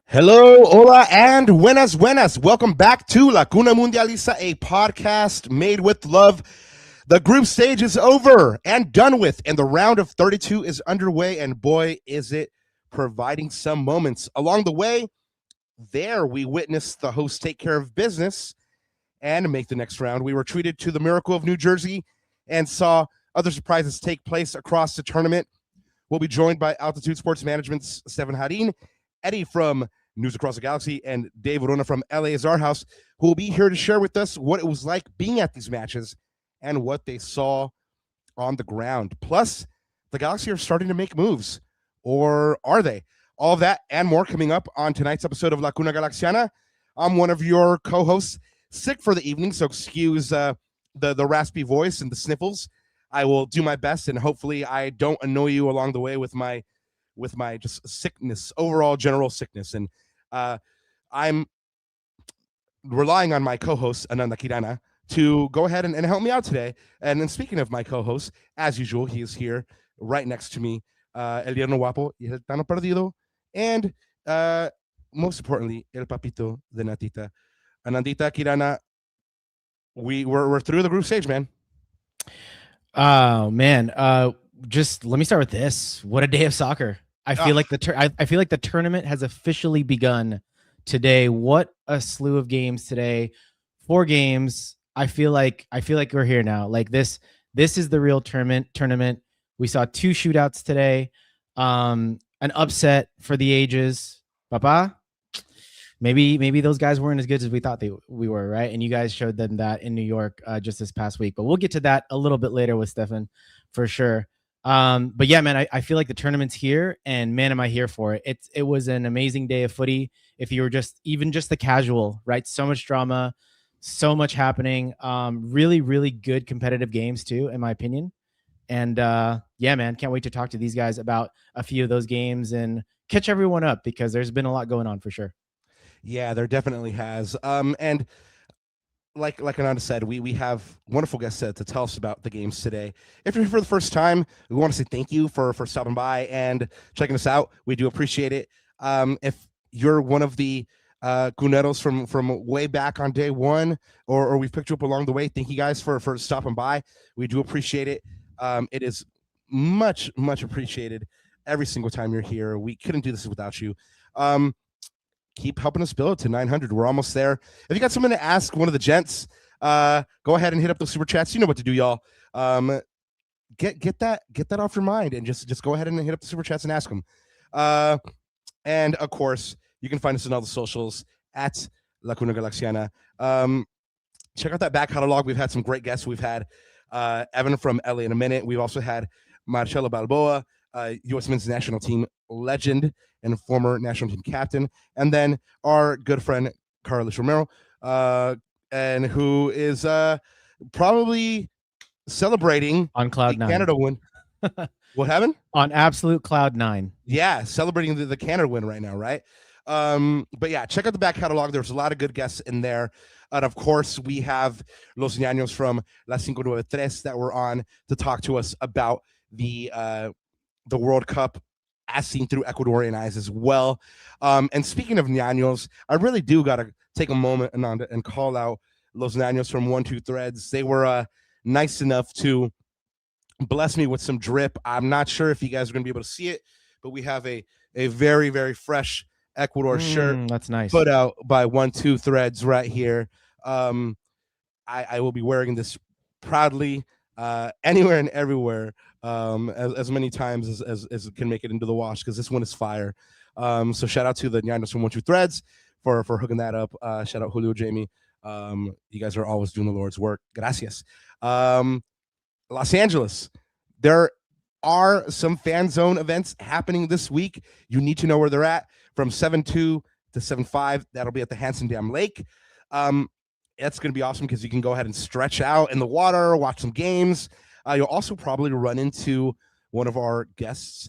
Hello, hola, and buenas, buenas. Welcome back to La Cuna Mundialista, a podcast made with love. The group stage is over and done with, and the round of 32 is underway, and boy, is it providing some moments. Along the way, there we witnessed the host take care of business and make the next round. We were treated to the Miracle of New Jersey and saw other surprises take place across the tournament. We'll be joined by Altitude Sports Management's Stefan Harin, Eddie from News Across the Galaxy, and Dave Orona from LA is Our House, who will be here to share with us what it was like being at these matches and what they saw on the ground. Plus, the Galaxy are starting to make moves, or are they? All of that and more coming up on tonight's episode of La Cuna Galaxiana. I'm one of your co-hosts, sick for the evening, so excuse the raspy voice and the sniffles. I will do my best, and hopefully I don't annoy you along the way with my just sickness, overall general sickness. And I'm relying on my co-host, Ananda Kirana, to go ahead and help me out today. And then speaking of my co-host, as usual, he is here right next to me, El Yerno Guapo, y El Tano Perdido, and most importantly, El Papito de Natita. Anandita, Kirana, we're through the group stage, man. Oh, man. Just let me start with this. What a day of soccer. I feel like the tournament has officially begun today. What a slew of games today. 4 games. I feel like we're here now. Like this is the real tournament. We saw 2 shootouts today. An upset for the ages. Papa, maybe those guys weren't as good as we thought we were, right? And you guys showed them that in New York just this past week. But we'll get to that a little bit later with Stefan for sure. But yeah, man, I feel like the tournament's here, and man, am I here for it. It was an amazing day of footy. If you were even just the casual, right? So much drama, so much happening. Really, really good competitive games too, in my opinion. And yeah, man, can't wait to talk to these guys about a few of those games and catch everyone up, because there's been a lot going on for sure. Yeah, there definitely has. And like Ananda said, we have wonderful guests to tell us about the games today. If you're here for the first time, we want to say thank you for stopping by and checking us out. We do appreciate it. If you're one of the Cuneros from way back on day one, or we've picked you up along the way, thank you guys for stopping by. We do appreciate it. It is much appreciated every single time you're here. We couldn't do this without you. Keep helping us build to 900. We're almost there. If you got something to ask one of the gents, go ahead and hit up those super chats. You know what to do, y'all. Get that off your mind, and just go ahead and hit up the super chats and ask them. And of course, you can find us on all the socials at La Cuna Galaxiana. Check out that back catalog. We've had some great guests. We've had Evan from LA in a minute. We've also had Marcelo Balboa, USMNT national team legend and former national team captain, and then our good friend Carlos Romero, and who is probably celebrating on cloud 9 Canada win. What happened? On absolute cloud 9. Yeah, celebrating the Canada win right now, right? But yeah, check out the back catalog. There's a lot of good guests in there. And of course, we have Los Ñaños from La 593 that were on to talk to us about the World Cup as seen through Ecuadorian eyes as well. And speaking of Ñaños, I really do got to take a moment and call out Los Ñaños from 1-2 Threads. They were nice enough to bless me with some drip. I'm not sure if you guys are going to be able to see it, but we have a very, very fresh Ecuador shirt That's nice. put out by 1-2 Threads right here. I will be wearing this proudly anywhere and everywhere, as many times as it can make it into the wash, because this one is fire. So shout out to the Nyanos from 1-2 Threads for hooking that up. Shout out Julio, Jamie. You guys are always doing the Lord's work. Gracias. Los Angeles, there are some fan zone events happening this week. You need to know where they're at. From 7-2 to 7-5, that'll be at the Hanson Dam Lake. That's going to be awesome because you can go ahead and stretch out in the water, watch some games. You'll also probably run into one of our guests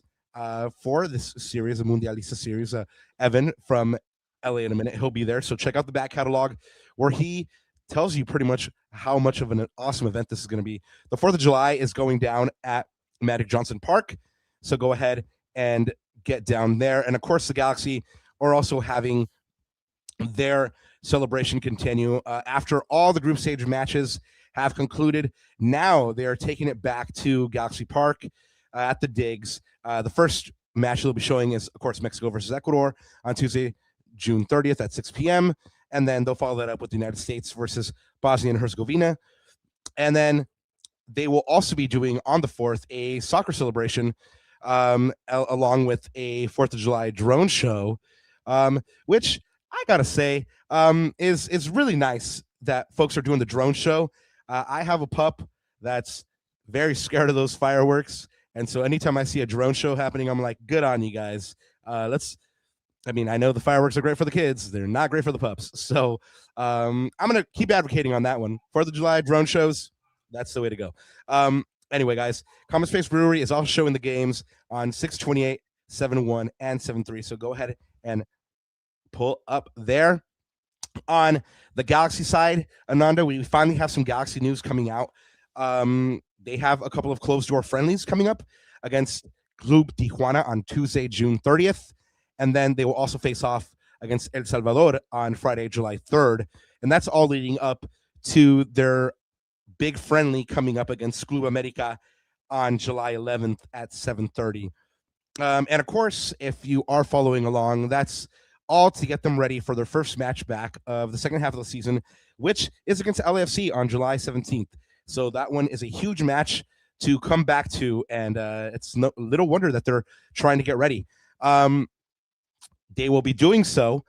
for this series, a Mundialista series, Evan from LA in a minute. He'll be there. So check out the back catalog where he tells you pretty much how much of an awesome event this is going to be. The 4th of July is going down at Magic Johnson Park. So go ahead and get down there. And of course, the Galaxy are also having their celebration continue after all the group stage matches have concluded. Now they are taking it back to Galaxy Park at the Digs. The first match they'll be showing is, of course, Mexico versus Ecuador on Tuesday, June 30th at 6 p.m. And then they'll follow that up with the United States versus Bosnia and Herzegovina. And then they will also be doing on the 4th a soccer celebration along with a 4th of July drone show, which I gotta say is really nice that folks are doing the drone show. I have a pup that's very scared of those fireworks, and so anytime I see a drone show happening, I'm like, good on you guys. I know the fireworks are great for the kids. They're not great for the pups. So I'm going to keep advocating on that one. 4th of July drone shows, that's the way to go. Anyway, guys, Common Space Brewery is also showing the games on 6/28, 7/1, and 7/3. So go ahead and pull up there. On the Galaxy side, Ananda, we finally have some Galaxy news coming out. They have a couple of closed-door friendlies coming up against Club Tijuana on Tuesday, June 30th. And then they will also face off against El Salvador on Friday, July 3rd. And that's all leading up to their big friendly coming up against Club America on July 11th at 7:30. And of course, if you are following along, that's all to get them ready for their first match back of the second half of the season, which is against LAFC on July 17th. So that one is a huge match to come back to, and it's no little wonder that they're trying to get ready. They will be doing so,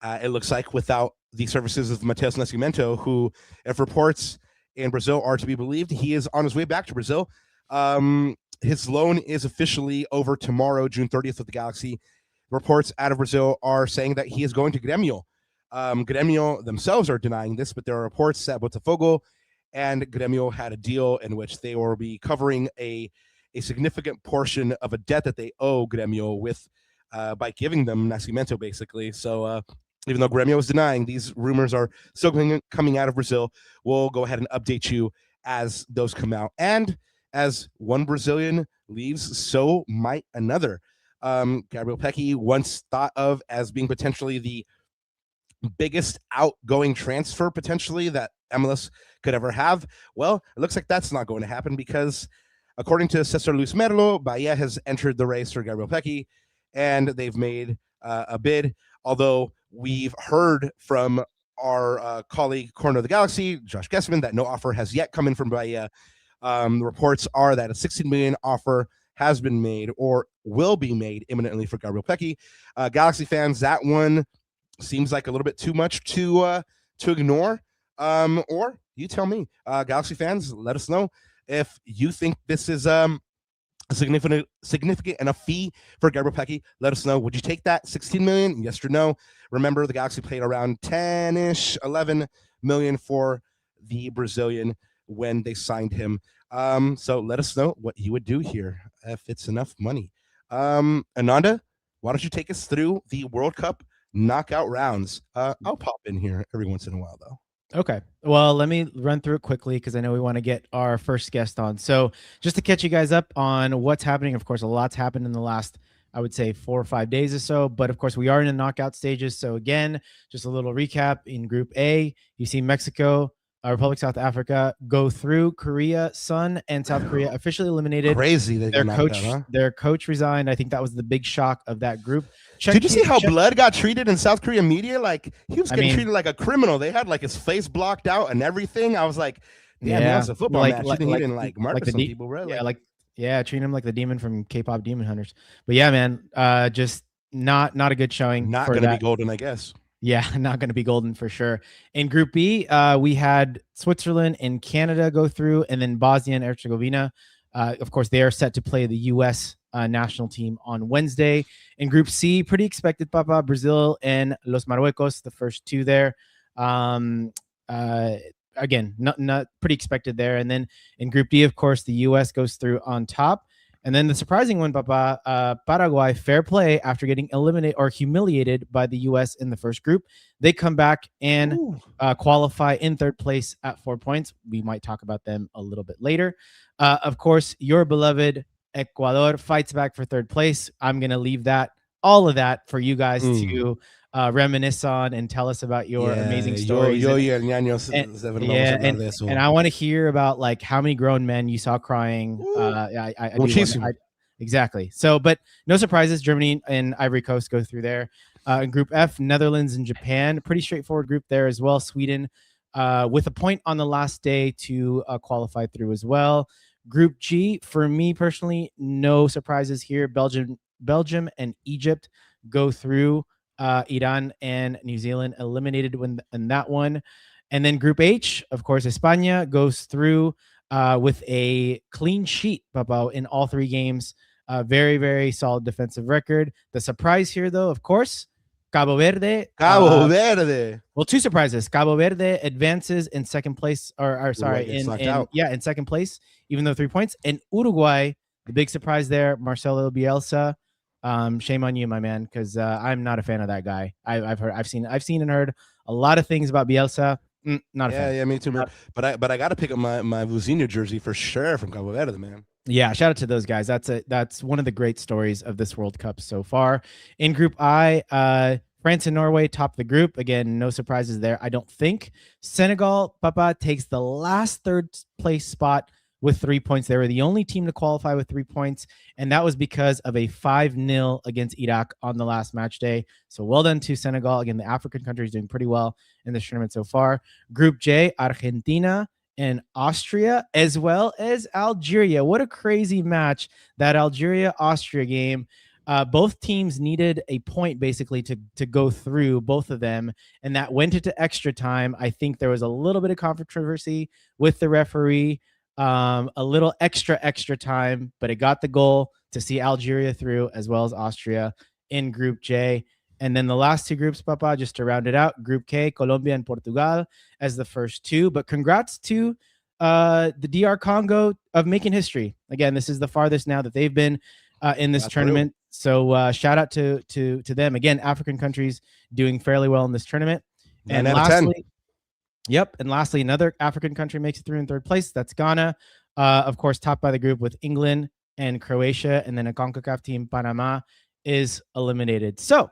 it looks like, without the services of Matheus Nascimento, who, if reports in Brazil are to be believed, he is on his way back to Brazil. His loan is officially over tomorrow, June 30th, with the Galaxy. Reports out of Brazil are saying that he is going to Grêmio. Grêmio themselves are denying this, but there are reports that Botafogo and Grêmio had a deal in which they will be covering a significant portion of a debt that they owe Grêmio with by giving them Nascimento, basically. So even though Grêmio is denying, these rumors are still coming out of Brazil. We'll go ahead and update you as those come out. And as one Brazilian leaves, so might another. Gabriel Pecchi, once thought of as being potentially the biggest outgoing transfer potentially that MLS could ever have. Well, it looks like that's not going to happen because according to Cesar Luis Merlo, Bahia has entered the race for Gabriel Pecchi, and they've made a bid. Although we've heard from our colleague, Corner of the Galaxy, Josh Gessman, that no offer has yet come in from Bahia. The reports are that a $16 million offer has been made or will be made imminently for Gabriel Pecchi. Galaxy fans, that one seems like a little bit too much to ignore. Or you tell me, Galaxy fans, let us know if you think this is a significant enough fee for Gabriel Pecchi. Let us know. Would you take that 16 million? Yes or no? Remember, the Galaxy paid around 10-ish, 11 million for the Brazilian when they signed him. So let us know what you would do here if it's enough money. Ananda, why don't you take us through the World Cup knockout rounds? I'll pop in here every once in a while, though. Okay. Well, let me run through it quickly because I know we want to get our first guest on. So just to catch you guys up on what's happening, of course, a lot's happened in the last, I would say, 4 or 5 days or so. But of course, we are in the knockout stages. So again, just a little recap. In Group A, you see Mexico, Republic South Africa go through. Korea, Sun, and South Korea officially eliminated. Crazy. Their coach resigned. I think that was the big shock of that group. Did you see how Blood got treated in South Korean media? Like he was getting treated like a criminal. They had like his face blocked out and everything. I was like, damn, he wants a football match. He didn't like mark some people, bro. Treating him like the demon from K-pop Demon Hunters. But yeah, man, just not a good showing. Not going to be golden, I guess. Yeah, not going to be golden for sure. In Group B, we had Switzerland and Canada go through, and then Bosnia and Herzegovina. Of course, they are set to play the U.S. National team on Wednesday. In Group C, pretty expected, Papa, Brazil and Los Marruecos, the first two there. Again, not pretty expected there. And then in Group D, of course, the U.S. goes through on top. And then the surprising one, Papa, Paraguay, fair play after getting eliminated or humiliated by the U.S. in the first group. They come back and qualify in third place at 4 points. We might talk about them a little bit later. Of course, your beloved Ecuador fights back for third place. I'm going to leave all of that for you guys to reminisce on and tell us about your amazing stories. And I want to hear about like how many grown men you saw crying. Exactly. So, but no surprises. Germany and Ivory Coast go through there. In Group F, Netherlands and Japan, pretty straightforward group there as well. Sweden with a point on the last day to qualify through as well. Group G, for me personally, no surprises here. Belgium and Egypt go through. Iran and New Zealand eliminated in that one. And then Group H, of course, España goes through with a clean sheet, Papa, in all three games. Very, very solid defensive record. The surprise here, though, of course, Cabo Verde. Well, two surprises. Cabo Verde advances in second place, in second place, even though 3 points. And Uruguay, the big surprise there, Marcelo Bielsa. Shame on you, my man, because I'm not a fan of that guy. I've seen and heard a lot of things about Bielsa. Not a fan. Yeah, me too, man. But I got to pick up my Vuzinho jersey for sure from Cabo Verde, man. Yeah, shout out to those guys. That's one of the great stories of this World Cup so far. In Group I, France and Norway top the group. Again, no surprises there, I don't think. Senegal, Papa, takes the last third place spot with 3 points. They were the only team to qualify with 3 points, and that was because of a 5-0 against Iraq on the last match day. So well done to Senegal. Again, the African country is doing pretty well in this tournament so far. Group J, Argentina and Austria, as well as Algeria. What a crazy match, that Algeria-Austria game. Both teams needed a point basically to go through, both of them, and that went into extra time. I think there was a little bit of controversy with the referee. A little extra time, but it got the goal to see Algeria through, as well as Austria in Group J. And then the last two groups, Papa, just to round it out, Group K, Colombia and Portugal as the first two. But congrats to the DR Congo of making history. Again, this is the farthest now that they've been in this tournament. So shout out to them. Again, African countries doing fairly well in this tournament. And lastly, and lastly, another African country makes it through in third place. That's Ghana. Of course, topped by the group with England and Croatia. And then a CONCACAF team, Panama, is eliminated. So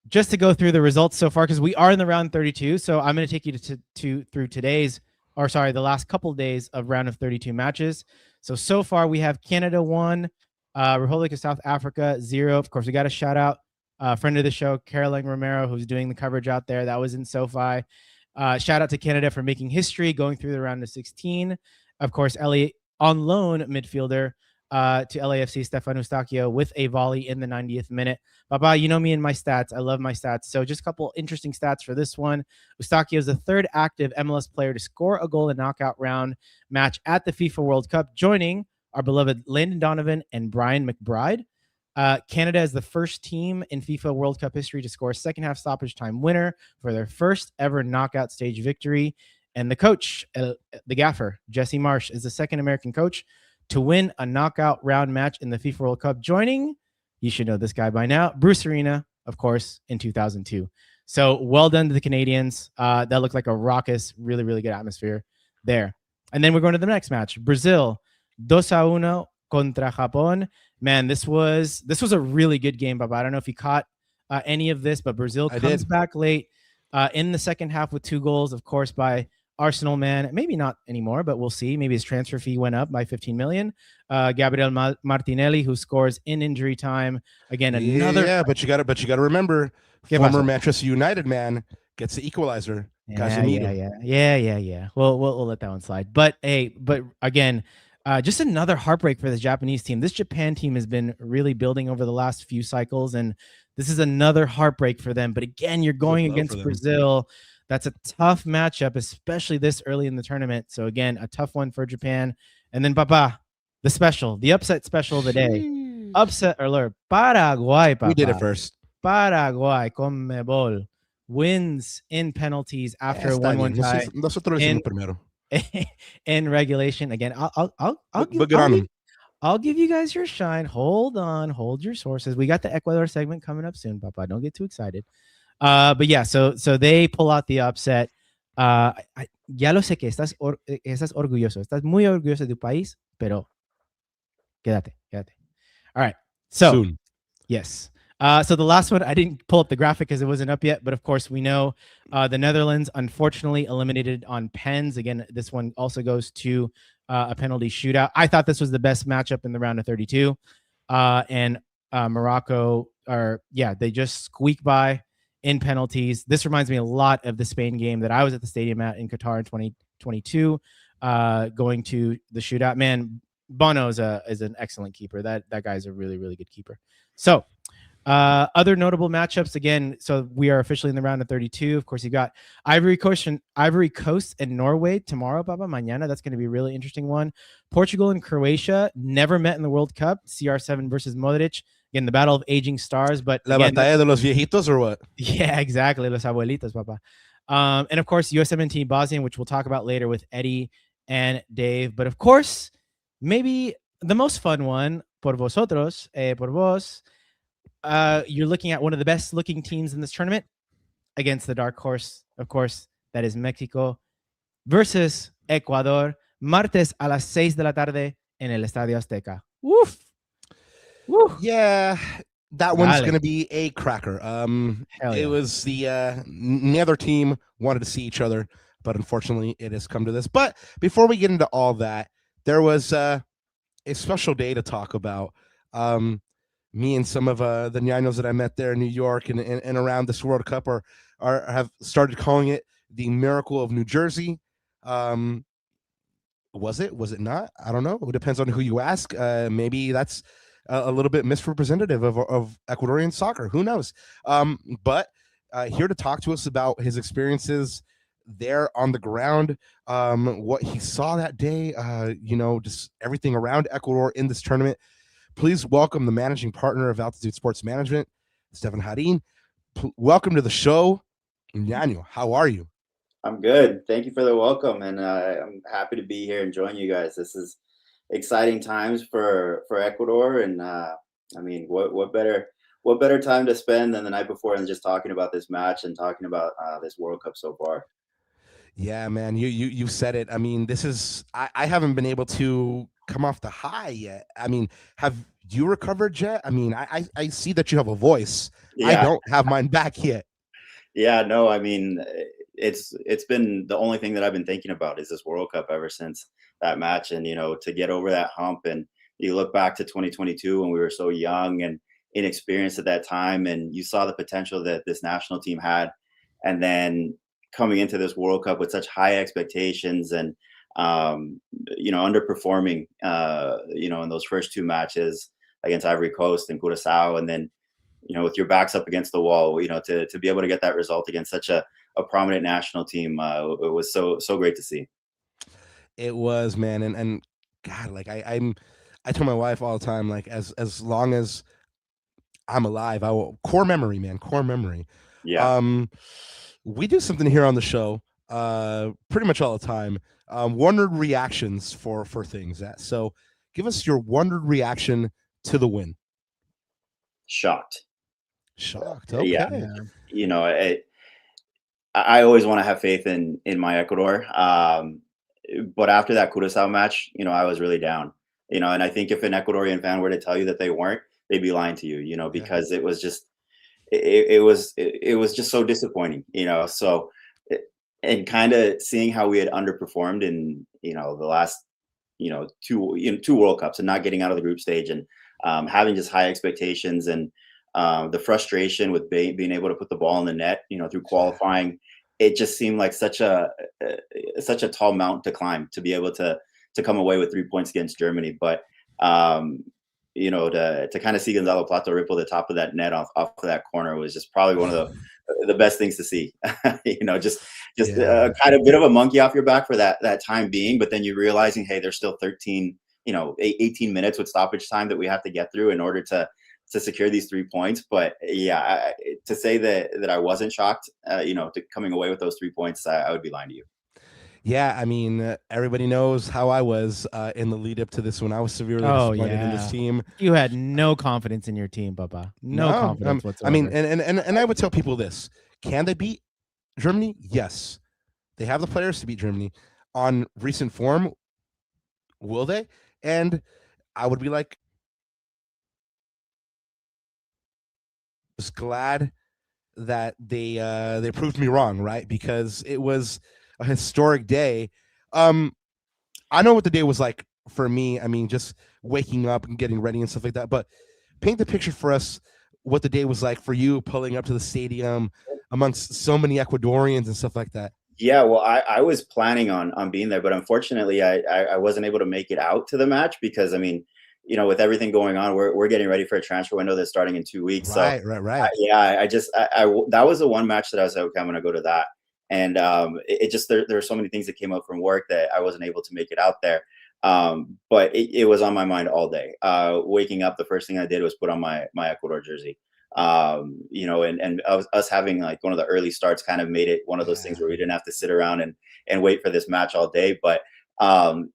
just to go through the results so far, because we are in the round 32. So I'm going to take you through the last couple of days of round of 32 matches. So far we have Canada 1, Republic of South Africa 0. Of course, we got a shout out. Friend of the show, Caroline Romero, who's doing the coverage out there. That was in SoFi. Shout out to Canada for making history, going through the round of 16. Of course, Ellie on loan midfielder to LAFC, Stefan Eustachio, with a volley in the 90th minute. Baba, you know me and my stats. I love my stats. So just a couple interesting stats for this one. Eustachio is the third active MLS player to score a goal in knockout round match at the FIFA World Cup, joining our beloved Landon Donovan and Brian McBride. Canada is the first team in FIFA World Cup history to score a second half stoppage time winner for their first ever knockout stage victory. And the coach, the gaffer, Jesse Marsh, is the second American coach to win a knockout round match in the FIFA World Cup, joining, you should know this guy by now, Bruce Arena, of course, in 2002. So well done to the Canadians. That looked like a raucous, really, really good atmosphere there. And then we're going to the next match. Brazil, 2-1 contra Japón. Man, this was a really good game, Baba. I don't know if you caught any of this, but Brazil comes back late in the second half with 2 goals, of course, by Arsenal man, maybe not anymore, but we'll see. Maybe his transfer fee went up by 15 million. Gabriel Martinelli, who scores in injury time. Again, another. Yeah, but you got to remember, former Manchester United man gets the equalizer. Yeah. We'll let that one slide. But again, just another heartbreak for this Japanese team. This Japan team has been really building over the last few cycles, and this is another heartbreak for them. But again, you're going against Brazil. That's a tough matchup, especially this early in the tournament. So again, a tough one for Japan. And then Papa, the upset special of the day. Upset alert. Paraguay, Papa. We did it first. Paraguay, CONMEBOL, wins in penalties after a 1-1 tie. In regulation. Again, I'll give you guys your shine. Hold on, hold your sources. We got the Ecuador segment coming up soon, Papa. Don't get too excited. But yeah, so they pull out the upset. Ya lo sé que estás orgulloso. Estás muy orgulloso de tu país, pero quédate. All right. So, soon. Yes. So the last one, I didn't pull up the graphic because it wasn't up yet, but of course we know the Netherlands unfortunately eliminated on pens. Again, this one also goes to a penalty shootout. I thought this was the best matchup in the round of 32. And Morocco they just squeak by in penalties. This reminds me a lot of the Spain game that I was at the stadium in Qatar in 2022, going to the shootout. Man, Bono is an excellent keeper. That guy's a really, really good keeper. So other notable matchups again. So we are officially in the round of 32. Of course, you got Ivory Coast and Norway tomorrow, Papa. Mañana. That's going to be a really interesting one. Portugal and Croatia never met in the World Cup. CR7 versus Modric. Again, the battle of aging stars. But La batalla de los viejitos or what? Yeah, exactly. Los abuelitos, Papa. And of course, USMNT Bosnia, which we'll talk about later with Eddie and Dave. But of course, maybe the most fun one, por vosotros, por vos. You're looking at one of the best looking teams in this tournament against the dark horse, of course, that is Mexico versus Ecuador, martes a las 6 de la tarde en el Estadio Azteca. Woof. Yeah, that one's going to be a cracker. It was neither team wanted to see each other, but unfortunately it has come to this. But before we get into all that, there was a special day to talk about. Me and some of the ñaños that I met there in New York and around this World Cup have started calling it the Miracle of New Jersey. Was it not? I don't know. It depends on who you ask. Maybe that's a little bit misrepresentative of Ecuadorian soccer. Who knows? But here to talk to us about his experiences there on the ground, what he saw that day, just everything around Ecuador in this tournament. Please welcome the managing partner of Altitude Sports Management, Stefan Harin. Welcome to the show. Ñaño, how are you? I'm good. Thank you for the welcome, and I'm happy to be here and join you guys. This is exciting times for Ecuador, and I mean, what better time to spend than the night before and just talking about this match and talking about this World Cup so far. Yeah, man, you said it. I mean, this is I haven't been able to come off the high yet. I mean, have you recovered yet? I mean, I see that you have a voice. Yeah. I don't have mine back yet. Yeah, no, I mean, it's been the only thing that I've been thinking about is this World Cup ever since that match. And, to get over that hump, and you look back to 2022 when we were so young and inexperienced at that time, and you saw the potential that this national team had. And then coming into this World Cup with such high expectations and, underperforming, in those first two matches against Ivory Coast and Curaçao. And then, with your backs up against the wall, to be able to get that result against such a prominent national team, it was so great to see. It was, man. And God, like I tell my wife all the time, like as long as I'm alive, I will core memory. Yeah. We do something here on the show pretty much all the time. Wondered reactions for things. So give us your wondered reaction to the win. Shocked. Okay. Yeah. I always want to have faith in my Ecuador. But after that Curaçao match, I was really down. And I think if an Ecuadorian fan were to tell you that they weren't, they'd be lying to you, because it was just it was just so disappointing, So and kind of seeing how we had underperformed in, the last, two World Cups, and not getting out of the group stage, and having just high expectations, and the frustration with being able to put the ball in the net, through qualifying. It just seemed like such a tall mountain to climb to be able to come away with 3 points against Germany. But to kind of see Gonzalo Plato ripple the top of that net off of that corner was just probably one of the best things to see. Just kind of bit of a monkey off your back for that time being, but then you realizing, hey, there's still 13, 18 minutes with stoppage time that we have to get through in order to secure these 3 points. But yeah, to say that I wasn't shocked, to coming away with those 3 points, I would be lying to you. Yeah, I mean, everybody knows how I was in the lead up to this one. I was severely disappointed in this team. You had no confidence in your team, Papa. No confidence whatsoever. I mean, and I would tell people this: can they beat Germany? Yes, they have the players to beat Germany. On recent form, will they? And I would be like, just glad that they proved me wrong, right? Because it was a historic day. I know what the day was like for me. I mean, just waking up and getting ready and stuff like that. But paint the picture for us what the day was like for you, pulling up to the stadium amongst so many Ecuadorians and stuff like that. Yeah, well, I was planning on being there, but unfortunately, I wasn't able to make it out to the match because, I mean, with everything going on, we're getting ready for a transfer window that's starting in 2 weeks. Right. That was the one match that I was like, okay, I'm going to go to that. And it just, there were so many things that came up from work that I wasn't able to make it out there. But it was on my mind all day. Waking up, the first thing I did was put on my Ecuador jersey. And us having like one of the early starts kind of made it one of those things where we didn't have to sit around and wait for this match all day. But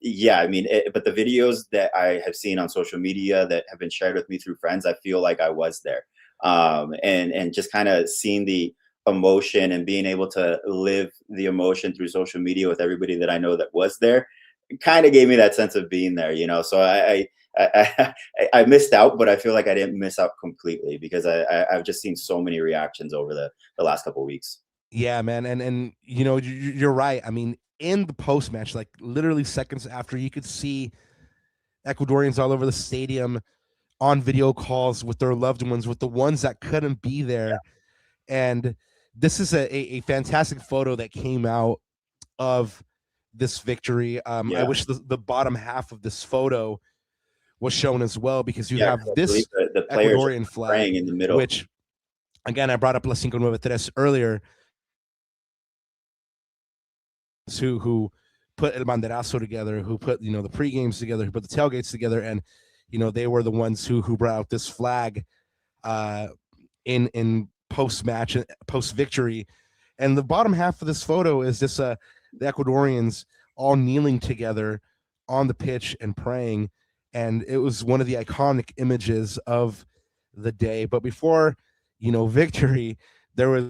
yeah, I mean, but the videos that I have seen on social media that have been shared with me through friends, I feel like I was there. And just kind of seeing the emotion and being able to live the emotion through social media with everybody that I know that was there, kind of gave me that sense of being there, So I missed out, but I feel like I didn't miss out completely because I've just seen so many reactions over the last couple of weeks. Yeah, man. And you're right. I mean, in the post match, like literally seconds after, you could see Ecuadorians all over the stadium on video calls with their loved ones, with the ones that couldn't be there. Yeah. And this is a fantastic photo that came out of this victory. I wish the bottom half of this photo was shown as well, because you have this the Ecuadorian flag in the middle, which, again, I brought up La 593 earlier, who put El Banderazo together, who put the pre-games together, who put the tailgates together, and they were the ones who brought out this flag in post-match, post-victory. And the bottom half of this photo is just the Ecuadorians all kneeling together on the pitch and praying. And it was one of the iconic images of the day. But before, victory, there was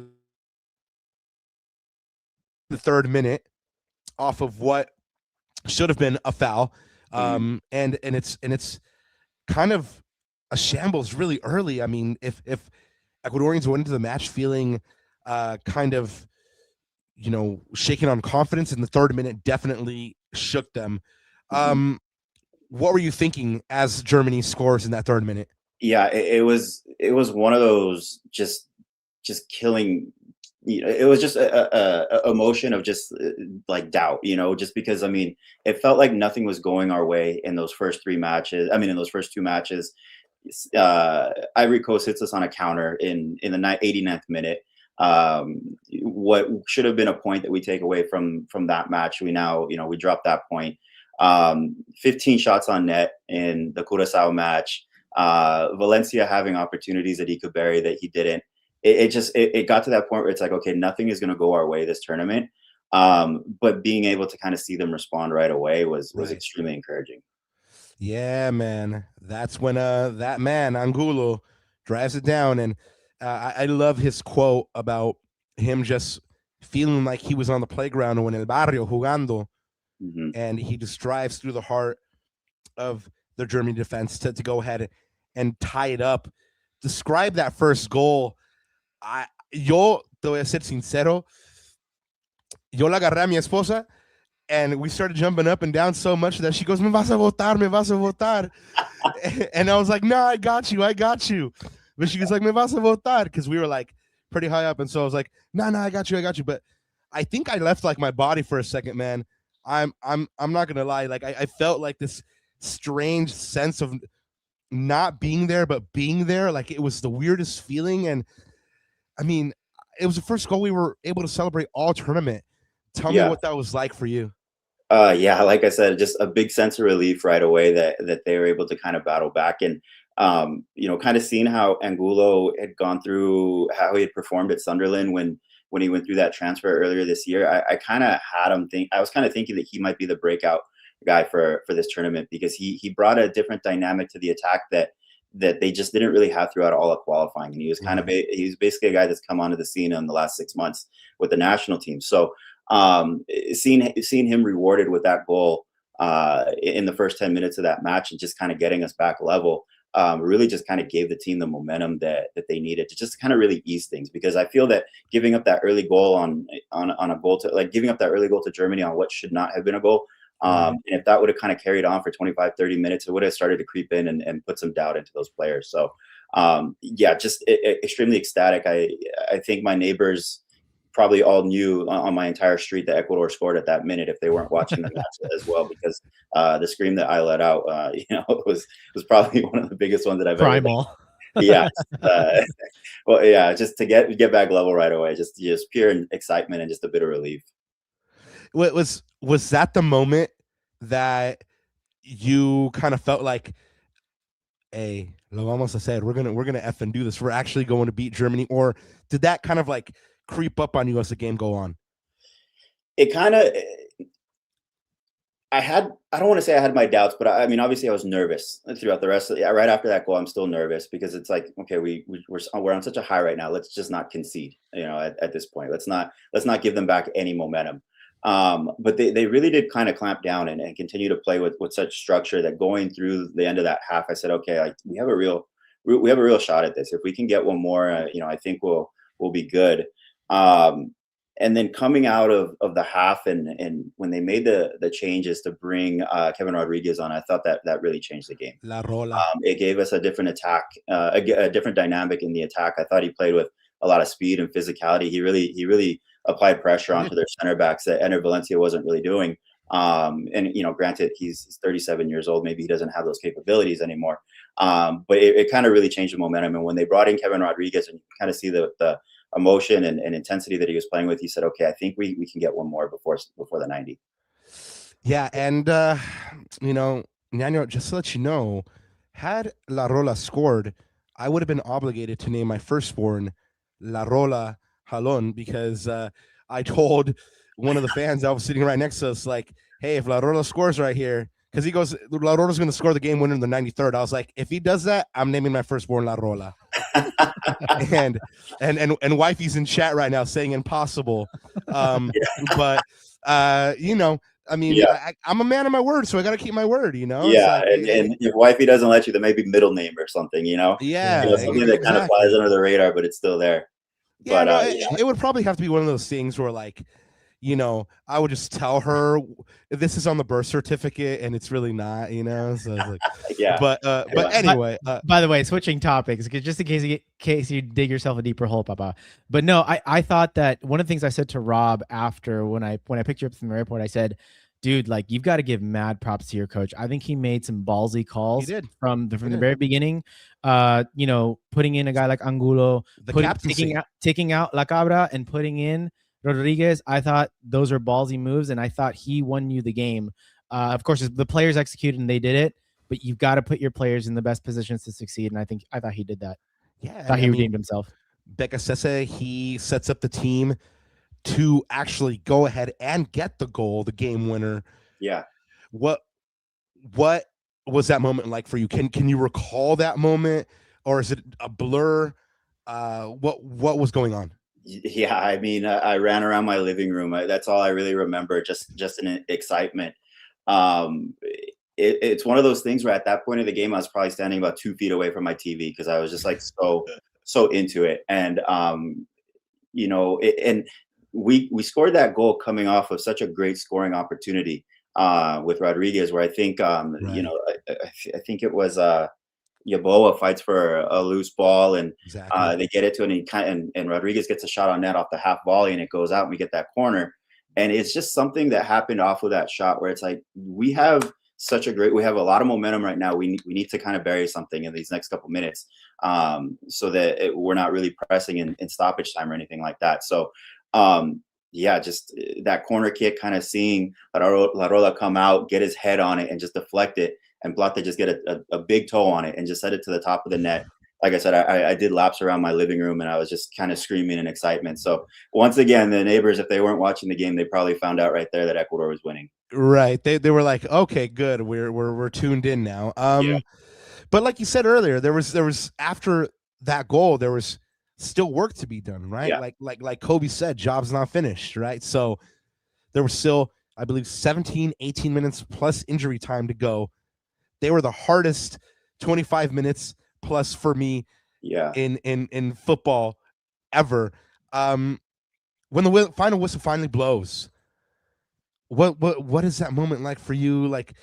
the 3rd minute off of what should have been a foul. And it's kind of a shambles really early. I mean, if Ecuadorians went into the match feeling kind of, shaken on confidence, in the 3rd minute definitely shook them. What were you thinking as Germany scores in that 3rd minute? Yeah, it was one of those just killing. It was just a emotion of just like doubt, just because, I mean, it felt like nothing was going our way in those first 3 matches. I mean, in those first 2 matches, Ivory Coast hits us on a counter in the 89th minute. What should have been a point that we take away from that match, we now, we dropped that point. 15 shots on net in the Curaçao match. Valencia having opportunities that he could bury that he didn't. It got to that point where it's like, okay, nothing is going to go our way this tournament. But being able to kind of see them respond right away was extremely encouraging. Yeah, man. That's when that man Angulo drives it down. And I love his quote about him just feeling like he was on the playground or in el barrio jugando. And he just drives through the heart of the German defense to go ahead and tie it up. Describe that first goal. Yo te voy a ser sincero. yo la agarré a mi esposa, and we started jumping up and down so much that she goes, me vas a votar, me vas a votar. And I was like, no, I got you. But she was like, me vas a votar, because we were like pretty high up. And so I was like, no, I got you. But I think I left like my body for a second, man. I'm not gonna lie. Like I felt like this strange sense of not being there, but being there. Like it was the weirdest feeling. And I mean, it was the first goal we were able to celebrate all tournament. Tell me what that was like for you. Yeah, like I said, just a big sense of relief right away that they were able to kind of battle back. And kind of seeing how Angulo had gone through, how he had performed at Sunderland when he went through that transfer earlier this year. I kind of had him I was kind of thinking that he might be the breakout guy for this tournament, because he brought a different dynamic to the attack that they just didn't really have throughout all of qualifying. And he was kind of he's basically a guy that's come onto the scene in the last 6 months with the national team. So seeing him rewarded with that goal in the first 10 minutes of that match, and just kind of getting us back level, really just kind of gave the team the momentum that they needed to just kind of really ease things. Because I feel that giving up that early goal on a goal to, like, giving up that early goal to Germany on what should not have been a goal, and if that would have kind of carried on for 25-30 minutes, it would have started to creep in and put some doubt into those players. So just extremely ecstatic. I think my neighbors probably all knew on my entire street that Ecuador scored at that minute if they weren't watching the match as well, because the scream that I let out, was probably one of the biggest ones that I've Primal. ever. Yeah. Well, yeah, just to get back level right away, just pure excitement and just a bit of relief. Was that the moment that you kind of felt like, hey, lo vamos a hacer, we're gonna F and do this, we're actually going to beat Germany? Or did that kind of like creep up on you as the game go on? It kind of, I don't want to say I had my doubts, but I mean, obviously I was nervous throughout the rest of right after that goal. I'm still nervous, because it's like, okay, we're on such a high right now. Let's just not concede, at this point. Let's not give them back any momentum. But they really did kind of clamp down and continue to play with such structure that going through the end of that half, I said, okay, we have a real shot at this. If we can get one more, I think we'll be good. And then coming out of the half, and when they made the changes to bring Kevin Rodriguez on, I thought that really changed the game. La Rola. It gave us a different attack, a different dynamic in the attack. I thought he played with a lot of speed and physicality. He really applied pressure onto their center backs that Ender Valencia wasn't really doing. And granted, he's 37 years old. Maybe he doesn't have those capabilities anymore. But it kind of really changed the momentum. And when they brought in Kevin Rodriguez, and you kind of see the emotion and intensity that he was playing with, he said, okay, I think we can get one more before the 90. Yeah. And Nano, just to let you know, had La Rola scored, I would have been obligated to name my firstborn La Rola Jalon, because I told one of the fans that was sitting right next to us, like, hey, if La Rola scores right here, because he goes, La Rola's going to score the game winner in the 93rd. I was like, if he does that, I'm naming my firstborn La Rola. and wifey's in chat right now saying impossible. But I mean, yeah. I'm a man of my word, so I got to keep my word, Yeah, like, and if wifey doesn't let you, then maybe middle name or something, Yeah, something that kind of flies under the radar, but it's still there. Yeah, but it would probably have to be one of those things where, like, I would just tell her this is on the birth certificate, and it's really not, So like, yeah. But anyway. By the way, switching topics, just in case you dig yourself a deeper hole, Papa. But no, I thought that one of the things I said to Rob after when I picked you up from the airport, I said, dude, like, you've got to give mad props to your coach. I think he made some ballsy calls from the very beginning. Putting in a guy like Angulo, taking out La Cabra and putting in Rodriguez. I thought those are ballsy moves, and I thought he won you the game. Of course, the players executed and they did it, but you've got to put your players in the best positions to succeed. And I thought he did that. Yeah, I thought he redeemed himself. Becca Sese, he sets up the team to actually go ahead and get the goal, the game winner. Yeah. What was that moment like for you? Can you recall that moment, or is it a blur? What was going on? Yeah, I mean, I ran around my living room. That's all I really remember, just an excitement. It's one of those things where at that point of the game, I was probably standing about 2 feet away from my TV, because I was just like so into it. And and we scored that goal coming off of such a great scoring opportunity with Rodriguez, where I think you Right. know I think it was Yaboa fights for a loose ball, and Exactly. they get it to it, and, and Rodriguez gets a shot on net off the half volley, and it goes out, and we get that corner. And it's just something that happened off of that shot where it's like we have we have a lot of momentum right now. We need to kind of bury something in these next couple minutes, so that we're not really pressing in stoppage time or anything like that. So yeah, just that corner kick, kind of seeing La Rola come out, get his head on it, and just deflect it, and Plata just get a big toe on it and just set it to the top of the net. Like I said, I did laps around my living room, and I was just kind of screaming in excitement. So once again, the neighbors, if they weren't watching the game, they probably found out right there that Ecuador was winning. Right. They were like, okay, good. We're tuned in now. Yeah. But like you said earlier, there was after that goal, there was still work to be done, right? Yeah. Like Kobe said, job's not finished, right? So there was still, I believe, 17, 18 minutes plus injury time to go. They were the hardest 25 minutes plus for me Yeah. in football ever. When the final whistle finally blows, what is that moment like for you? Like,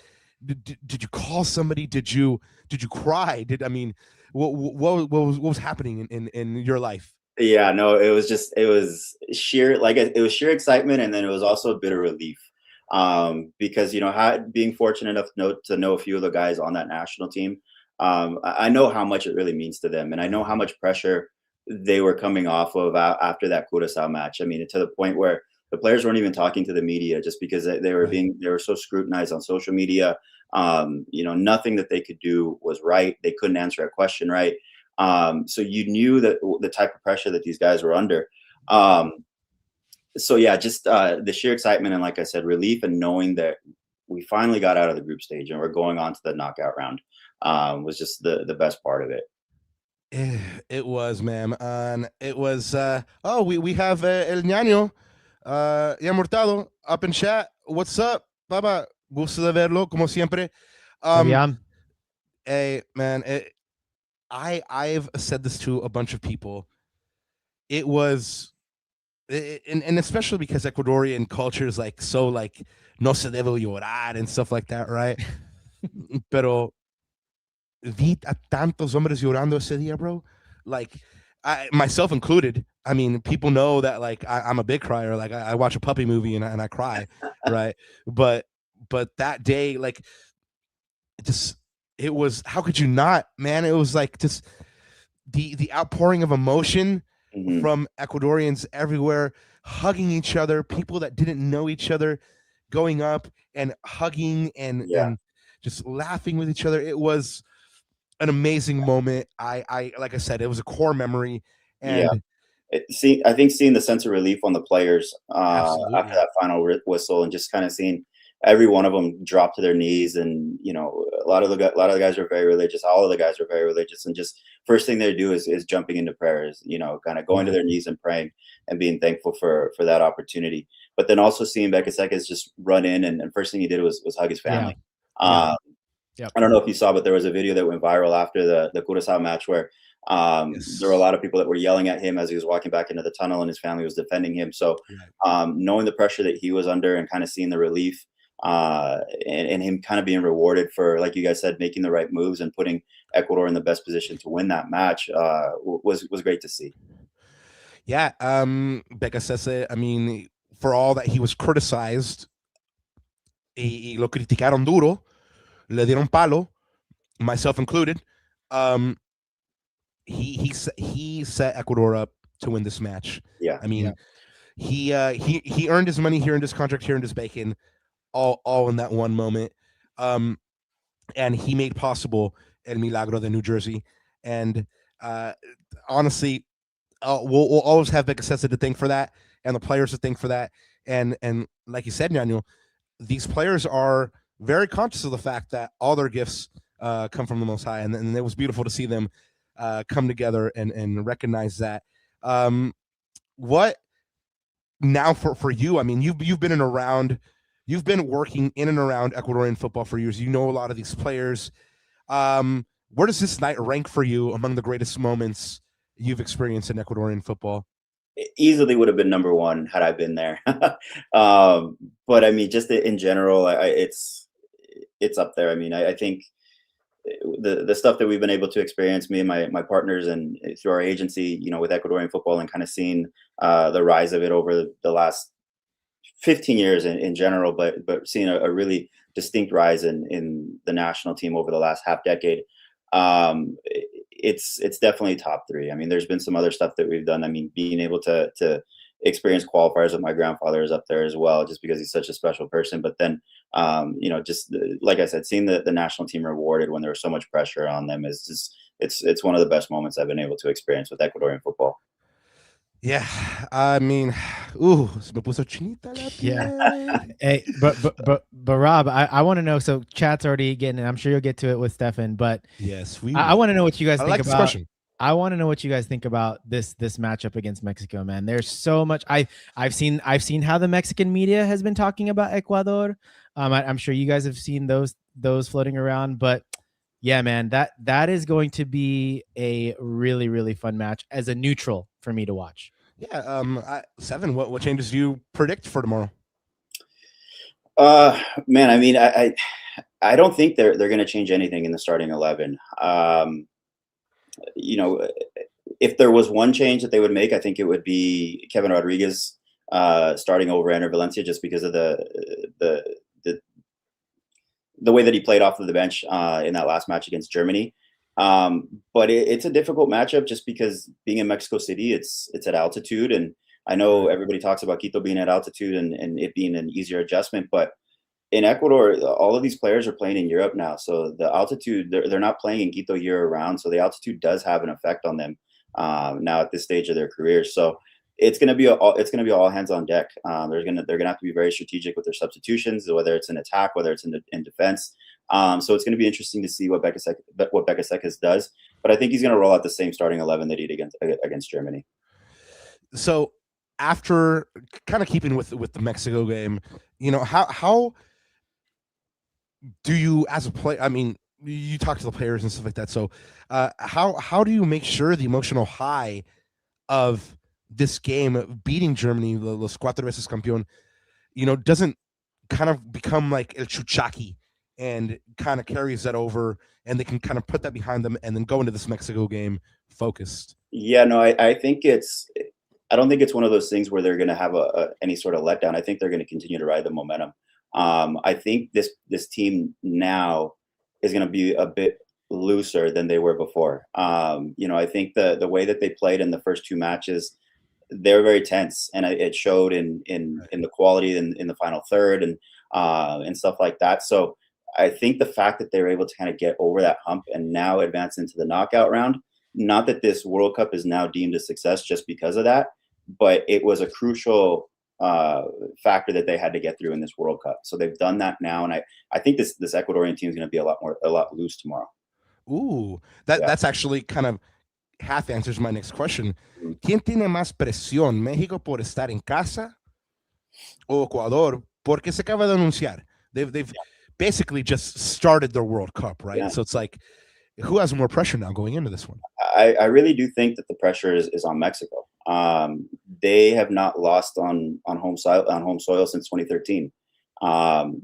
did you call somebody? Did you cry? What was happening in your life? Yeah, no, it was sheer, like it was sheer excitement, and then it was also a bit of relief, because being fortunate enough to know a few of the guys on that national team, I know how much it really means to them, and I know how much pressure they were coming off of after that Curaçao match. I mean, to the point where the players weren't even talking to the media just because they were so scrutinized on social media. Nothing that they could do was right. They couldn't answer a question right. So you knew that the type of pressure that these guys were under. So yeah, just the sheer excitement and, like I said, relief, and knowing that we finally got out of the group stage and we're going on to the knockout round was just the best part of it. It was, ma'am. And it was we have El Ñaño Yamurtado up in chat. What's up, Papa? Gusto de verlo, como siempre. Hey, man, I've said this to a bunch of people. It was, and especially because Ecuadorian culture is like so like no se debe llorar and stuff like that, right? Pero vi a tantos hombres llorando ese día, bro. Like, myself included. I mean, people know that like I'm a big crier. Like I watch a puppy movie and I cry, right? But that day, like, it was, how could you not, man? It was like just the outpouring of emotion from Ecuadorians everywhere, hugging each other, people that didn't know each other, going up and hugging and just laughing with each other. It was an amazing moment. I like I said, it was a core memory. And I think seeing the sense of relief on the players after that final whistle, and just kind of seeing every one of them drop to their knees, and a lot of the guys are very religious. All of the guys are very religious, and just first thing they do is jumping into prayers. Kind of going to their knees and praying and being thankful for that opportunity. But then also seeing Becasecas just run in, and first thing he did was hug his family. I don't know if you saw, but there was a video that went viral after the Curaçao match where there were a lot of people that were yelling at him as he was walking back into the tunnel, and his family was defending him. So knowing the pressure that he was under, and kind of seeing the relief, and him kind of being rewarded for, like you guys said, making the right moves and putting Ecuador in the best position to win that match was great to see. Yeah, Becasese, I mean, for all that he was criticized, y lo criticaron duro, le dieron palo, myself included. He set Ecuador up to win this match. Yeah, I mean, he earned his money, he earned his contract, he earned his bacon, all in that one moment. And he made possible El Milagro de New Jersey. And honestly, we'll always have Becasese to thank for that, and the players to thank for that. And like you said, Ñaño, these players are very conscious of the fact that all their gifts come from the Most High, and it was beautiful to see them come together and recognize that. What now for you? I mean, you've been you've been working in and around Ecuadorian football for years. You know a lot of these players. Where does this night rank for you among the greatest moments you've experienced in Ecuadorian football? easily would have been number one had I been there. But I mean, just in general, it's up there. I mean, I think the stuff that we've been able to experience, me and my partners, and through our agency, with Ecuadorian football, and kind of seeing the rise of it over the last 15 years in general, but seeing a really distinct rise in the national team over the last half decade. It's definitely top three. I mean, there's been some other stuff that we've done. I mean, being able to experience qualifiers with my grandfather is up there as well, just because he's such a special person. But then, just like I said, seeing the national team rewarded when there was so much pressure on them is just, it's one of the best moments I've been able to experience with Ecuadorian football. Yeah, I mean, se me puso chinita la piel. Yeah. Hey, but Rob, I want to know. So chat's already getting it. I'm sure you'll get to it with Stefan, but Yes, I want to know what you guys I think like about. discussion. I want to know what you guys think about this matchup against Mexico, man. There's so much. I've seen how the Mexican media has been talking about Ecuador. I'm sure you guys have seen those floating around, but yeah, man, that is going to be a really, really fun match as a neutral for me to watch. Yeah. Seven. What changes do you predict for tomorrow? Man, I mean, I don't think they're going to change anything in the starting 11. If there was one change that they would make, I think it would be Kevin Rodriguez starting over Ender Valencia, just because of the way that he played off of the bench in that last match against Germany. But it's a difficult matchup, just because being in Mexico City, it's at altitude, and I know everybody talks about Quito being at altitude and it being an easier adjustment, but in Ecuador, all of these players are playing in Europe now, so the altitude, they're not playing in Quito year round, so the altitude does have an effect on them now at this stage of their careers. So it's going to be all hands on deck. They're going to have to be very strategic with their substitutions, whether it's in attack, whether it's in defense. So it's going to be interesting to see what Becasecas does. But I think he's going to roll out the same starting 11 that he did against Germany. So after kind of keeping with the Mexico game, how do you, as a player, I mean, you talk to the players and stuff like that. So how do you make sure the emotional high of this game, beating Germany, los cuatro veces campeón, doesn't kind of become like el chuchaki and kind of carries that over, and they can kind of put that behind them and then go into this Mexico game focused? Yeah, no, I think I don't think it's one of those things where they're going to have any sort of letdown. I think they're going to continue to ride the momentum. I think this team now is going to be a bit looser than they were before. I think the way that they played in the first two matches, they were very tense, and it showed in the quality in the final third and stuff like that. So I think the fact that they were able to kind of get over that hump and now advance into the knockout round, not that this World Cup is now deemed a success just because of that, but it was a crucial factor that they had to get through in this World Cup. So they've done that now, and I think this Ecuadorian team is going to be a lot loose tomorrow. Ooh, that's actually kind of half answers my next question. ¿Quién tiene más presión, México por estar en casa o Ecuador porque se acaba de anunciar? They've basically just started their World Cup, right? Yeah. So it's like, who has more pressure now going into this one? I really do think that the pressure is on Mexico. They have not lost on home soil since 2013.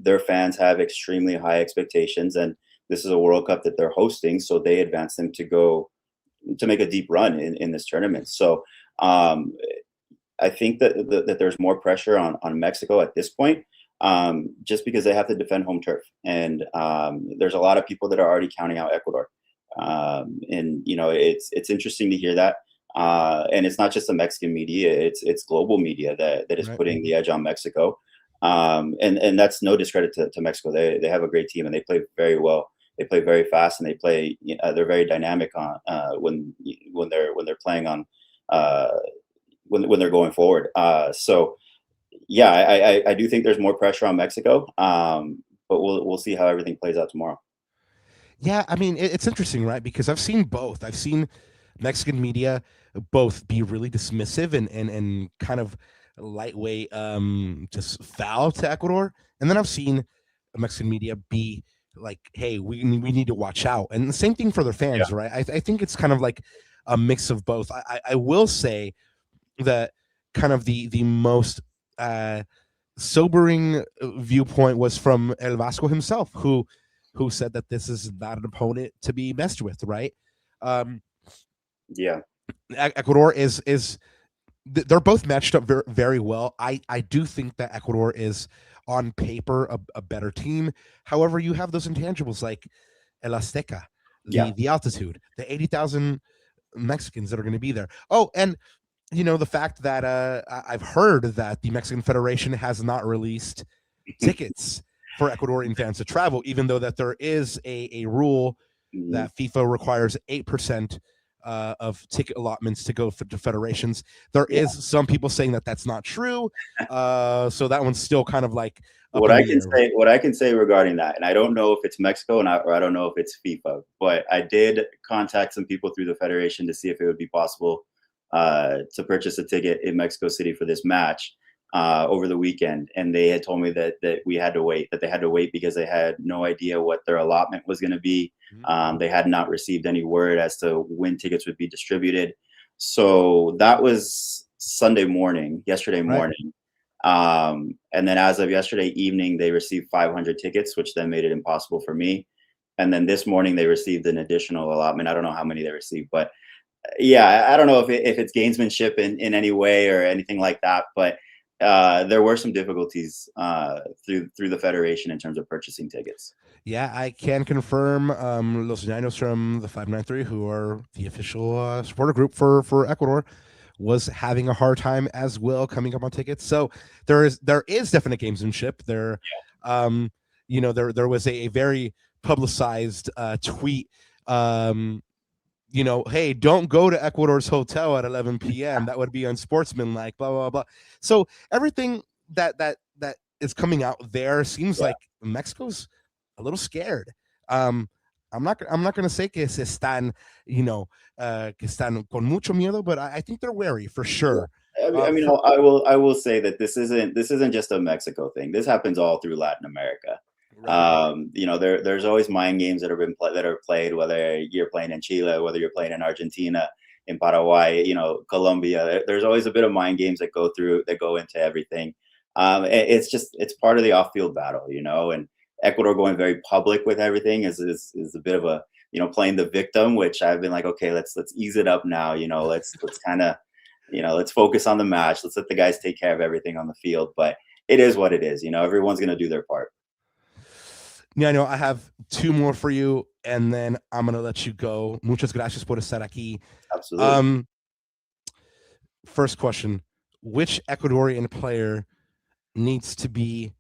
Their fans have extremely high expectations, and this is a World Cup that they're hosting, so they advance them to make a deep run in this tournament. So I think that there's more pressure on Mexico at this point, just because they have to defend home turf, and there's a lot of people that are already counting out Ecuador. And it's interesting to hear that, and it's not just the Mexican media, it's global media that is putting the edge on Mexico, and that's no discredit to Mexico. They have a great team, and they play very well. They play very fast, and they're very dynamic on when they're playing on when they're going forward. So yeah, I do think there's more pressure on Mexico, but we'll see how everything plays out tomorrow. Yeah, I mean, it's interesting, right? Because I've seen both. I've seen Mexican media both be really dismissive and kind of lightweight, just foul to Ecuador. And then I've seen Mexican media be like, hey, we need to watch out. And the same thing for their fans, right? I think it's kind of like a mix of both. I will say that kind of the most sobering viewpoint was from El Vasco himself, who said that this is not an opponent to be messed with, right? Yeah. Ecuador is they're both matched up very, very well. I do think that Ecuador is on paper a better team. However, you have those intangibles like El Azteca, the altitude, the 80,000 Mexicans that are going to be there. Oh, and the fact that I've heard that the Mexican Federation has not released tickets for Ecuadorian fans to travel, even though that there is a rule that FIFA requires 8% of ticket allotments to go to federations. There is some people saying that that's not true, so that one's still kind of like what I can say regarding that, and I don't know if it's Mexico or I don't know if it's FIFA, but I did contact some people through the federation to see if it would be possible to purchase a ticket in Mexico City for this match over the weekend, and they had told me that we had to wait, that they had to wait because they had no idea what their allotment was going to be. They had not received any word as to when tickets would be distributed. So that was yesterday morning. And then as of yesterday evening, they received 500 tickets, which then made it impossible for me. And then this morning they received an additional allotment. I don't know how many they received, but yeah, I don't know if it's gamesmanship in any way or anything like that, but there were some difficulties through the federation in terms of purchasing tickets. Yeah, I can confirm Los Llanos from the 593, who are the official supporter group for Ecuador, was having a hard time as well coming up on tickets. So there is definite gamesmanship there. There was a very publicized tweet. Hey, don't go to Ecuador's hotel at 11 p.m. That would be unsportsmanlike, blah, blah, blah. So everything that is coming out there seems like Mexico's a little scared. I'm not going to say que se están, que están con mucho miedo, but I think they're wary for sure. I will say that this isn't just a Mexico thing. This happens all through Latin America. Right. There's always mind games that are played, whether you're playing in Chile, whether you're playing in Argentina, in Paraguay, Colombia. There's always a bit of mind games that go into everything. It's part of the off-field battle, and Ecuador going very public with everything is a bit of a playing the victim, which I've been like, okay, let's ease it up now. Let's kind of let's focus on the match. Let's let the guys take care of everything on the field. But it is what it is. Everyone's gonna do their part. Yeah, I have two more for you, and then I'm gonna let you go. Muchas gracias por estar aquí. Absolutely. First question: which Ecuadorian player needs to be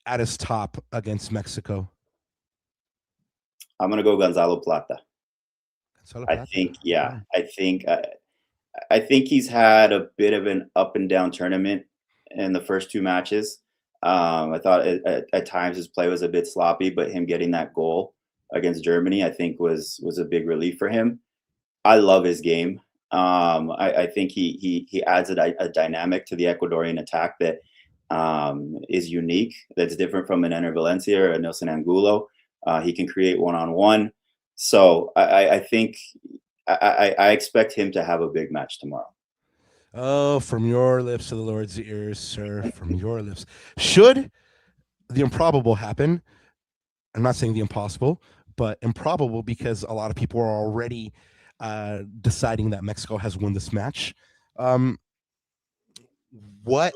at his top against Mexico? I'm gonna go Gonzalo Plata. I think he's had a bit of an up and down tournament in the first two matches. I thought at times his play was a bit sloppy, but him getting that goal against Germany, I think was a big relief for him. I love his game. I think he adds a dynamic to the Ecuadorian attack that is unique, that's different from an Ener Valencia or a Nilson Angulo. He can create one-on-one. So I think I expect him to have a big match tomorrow. Oh, from your lips to the Lord's ears, sir, from your lips. Should the improbable happen, I'm not saying the impossible, but improbable, because a lot of people are already deciding that Mexico has won this match. What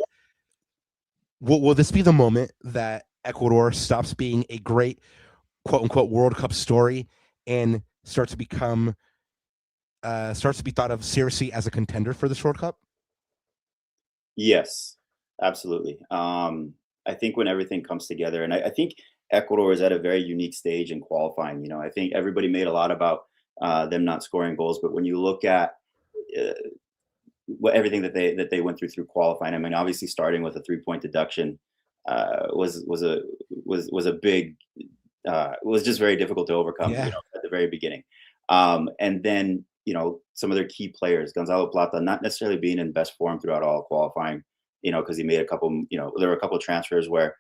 will this be the moment that Ecuador stops being a great quote unquote World Cup story and starts to be thought of seriously as a contender for this World Cup? Yes, absolutely. I think when everything comes together, and I think Ecuador is at a very unique stage in qualifying. I think everybody made a lot about them not scoring goals, but when you look at everything that they went through qualifying, I mean, obviously starting with a 3-point deduction was just very difficult to overcome at the very beginning. And then some of their key players, Gonzalo Plata, not necessarily being in best form throughout all qualifying, because he made a couple, there were a couple of transfers where,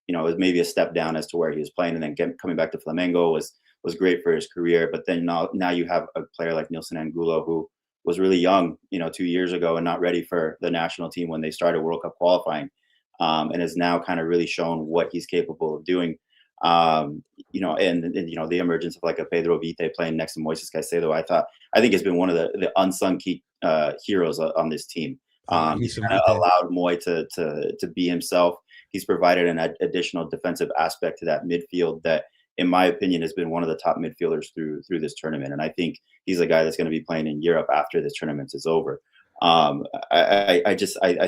it was maybe a step down as to where he was playing, and then coming back to Flamengo was great for his career. But then now you have a player like Nilson Angulo, who was really young, 2 years ago and not ready for the national team when they started World Cup qualifying, and has now kind of really shown what he's capable of doing. And the emergence of like a Pedro Vite playing next to Moises Caicedo, I think has been one of the unsung key heroes on this team. He's kind of allowed Moy to be himself. He's provided an additional defensive aspect to that midfield that, in my opinion, has been one of the top midfielders through this tournament. And I think he's a guy that's going to be playing in Europe after this tournament is over. I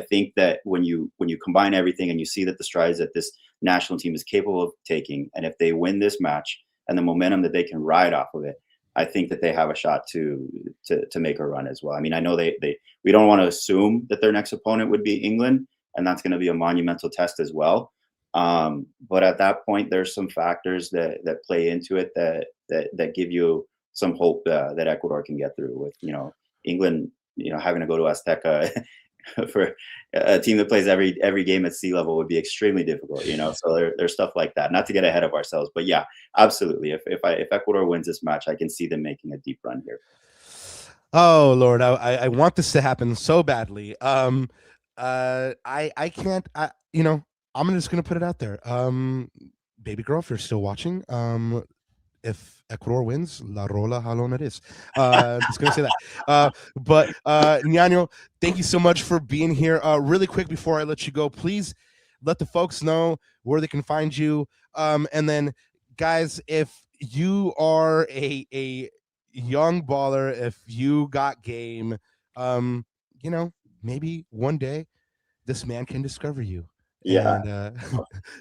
think that when you combine everything and you see that the strides that this national team is capable of taking, and if they win this match and the momentum that they can ride off of it, I think that they have a shot to make a run as well. I mean, I know we don't want to assume that their next opponent would be England, and that's going to be a monumental test as well. But at that point, there's some factors that play into it that give you some hope that Ecuador can get through with, England, having to go to Azteca for a team that plays every game at sea level would be extremely difficult, so there's stuff like that. Not to get ahead of ourselves, but yeah, absolutely. If Ecuador wins this match, I can see them making a deep run here. Oh Lord, I want this to happen so badly. I can't, I'm just gonna put it out there. Baby girl, if you're still watching, if Ecuador wins, La Rola Jalón it is. Just gonna say that. But Ñaño, thank you so much for being here. Really quick before I let you go, please let the folks know where they can find you. And then, guys, if you are a young baller, if you got game, maybe one day this man can discover you. Yeah. And,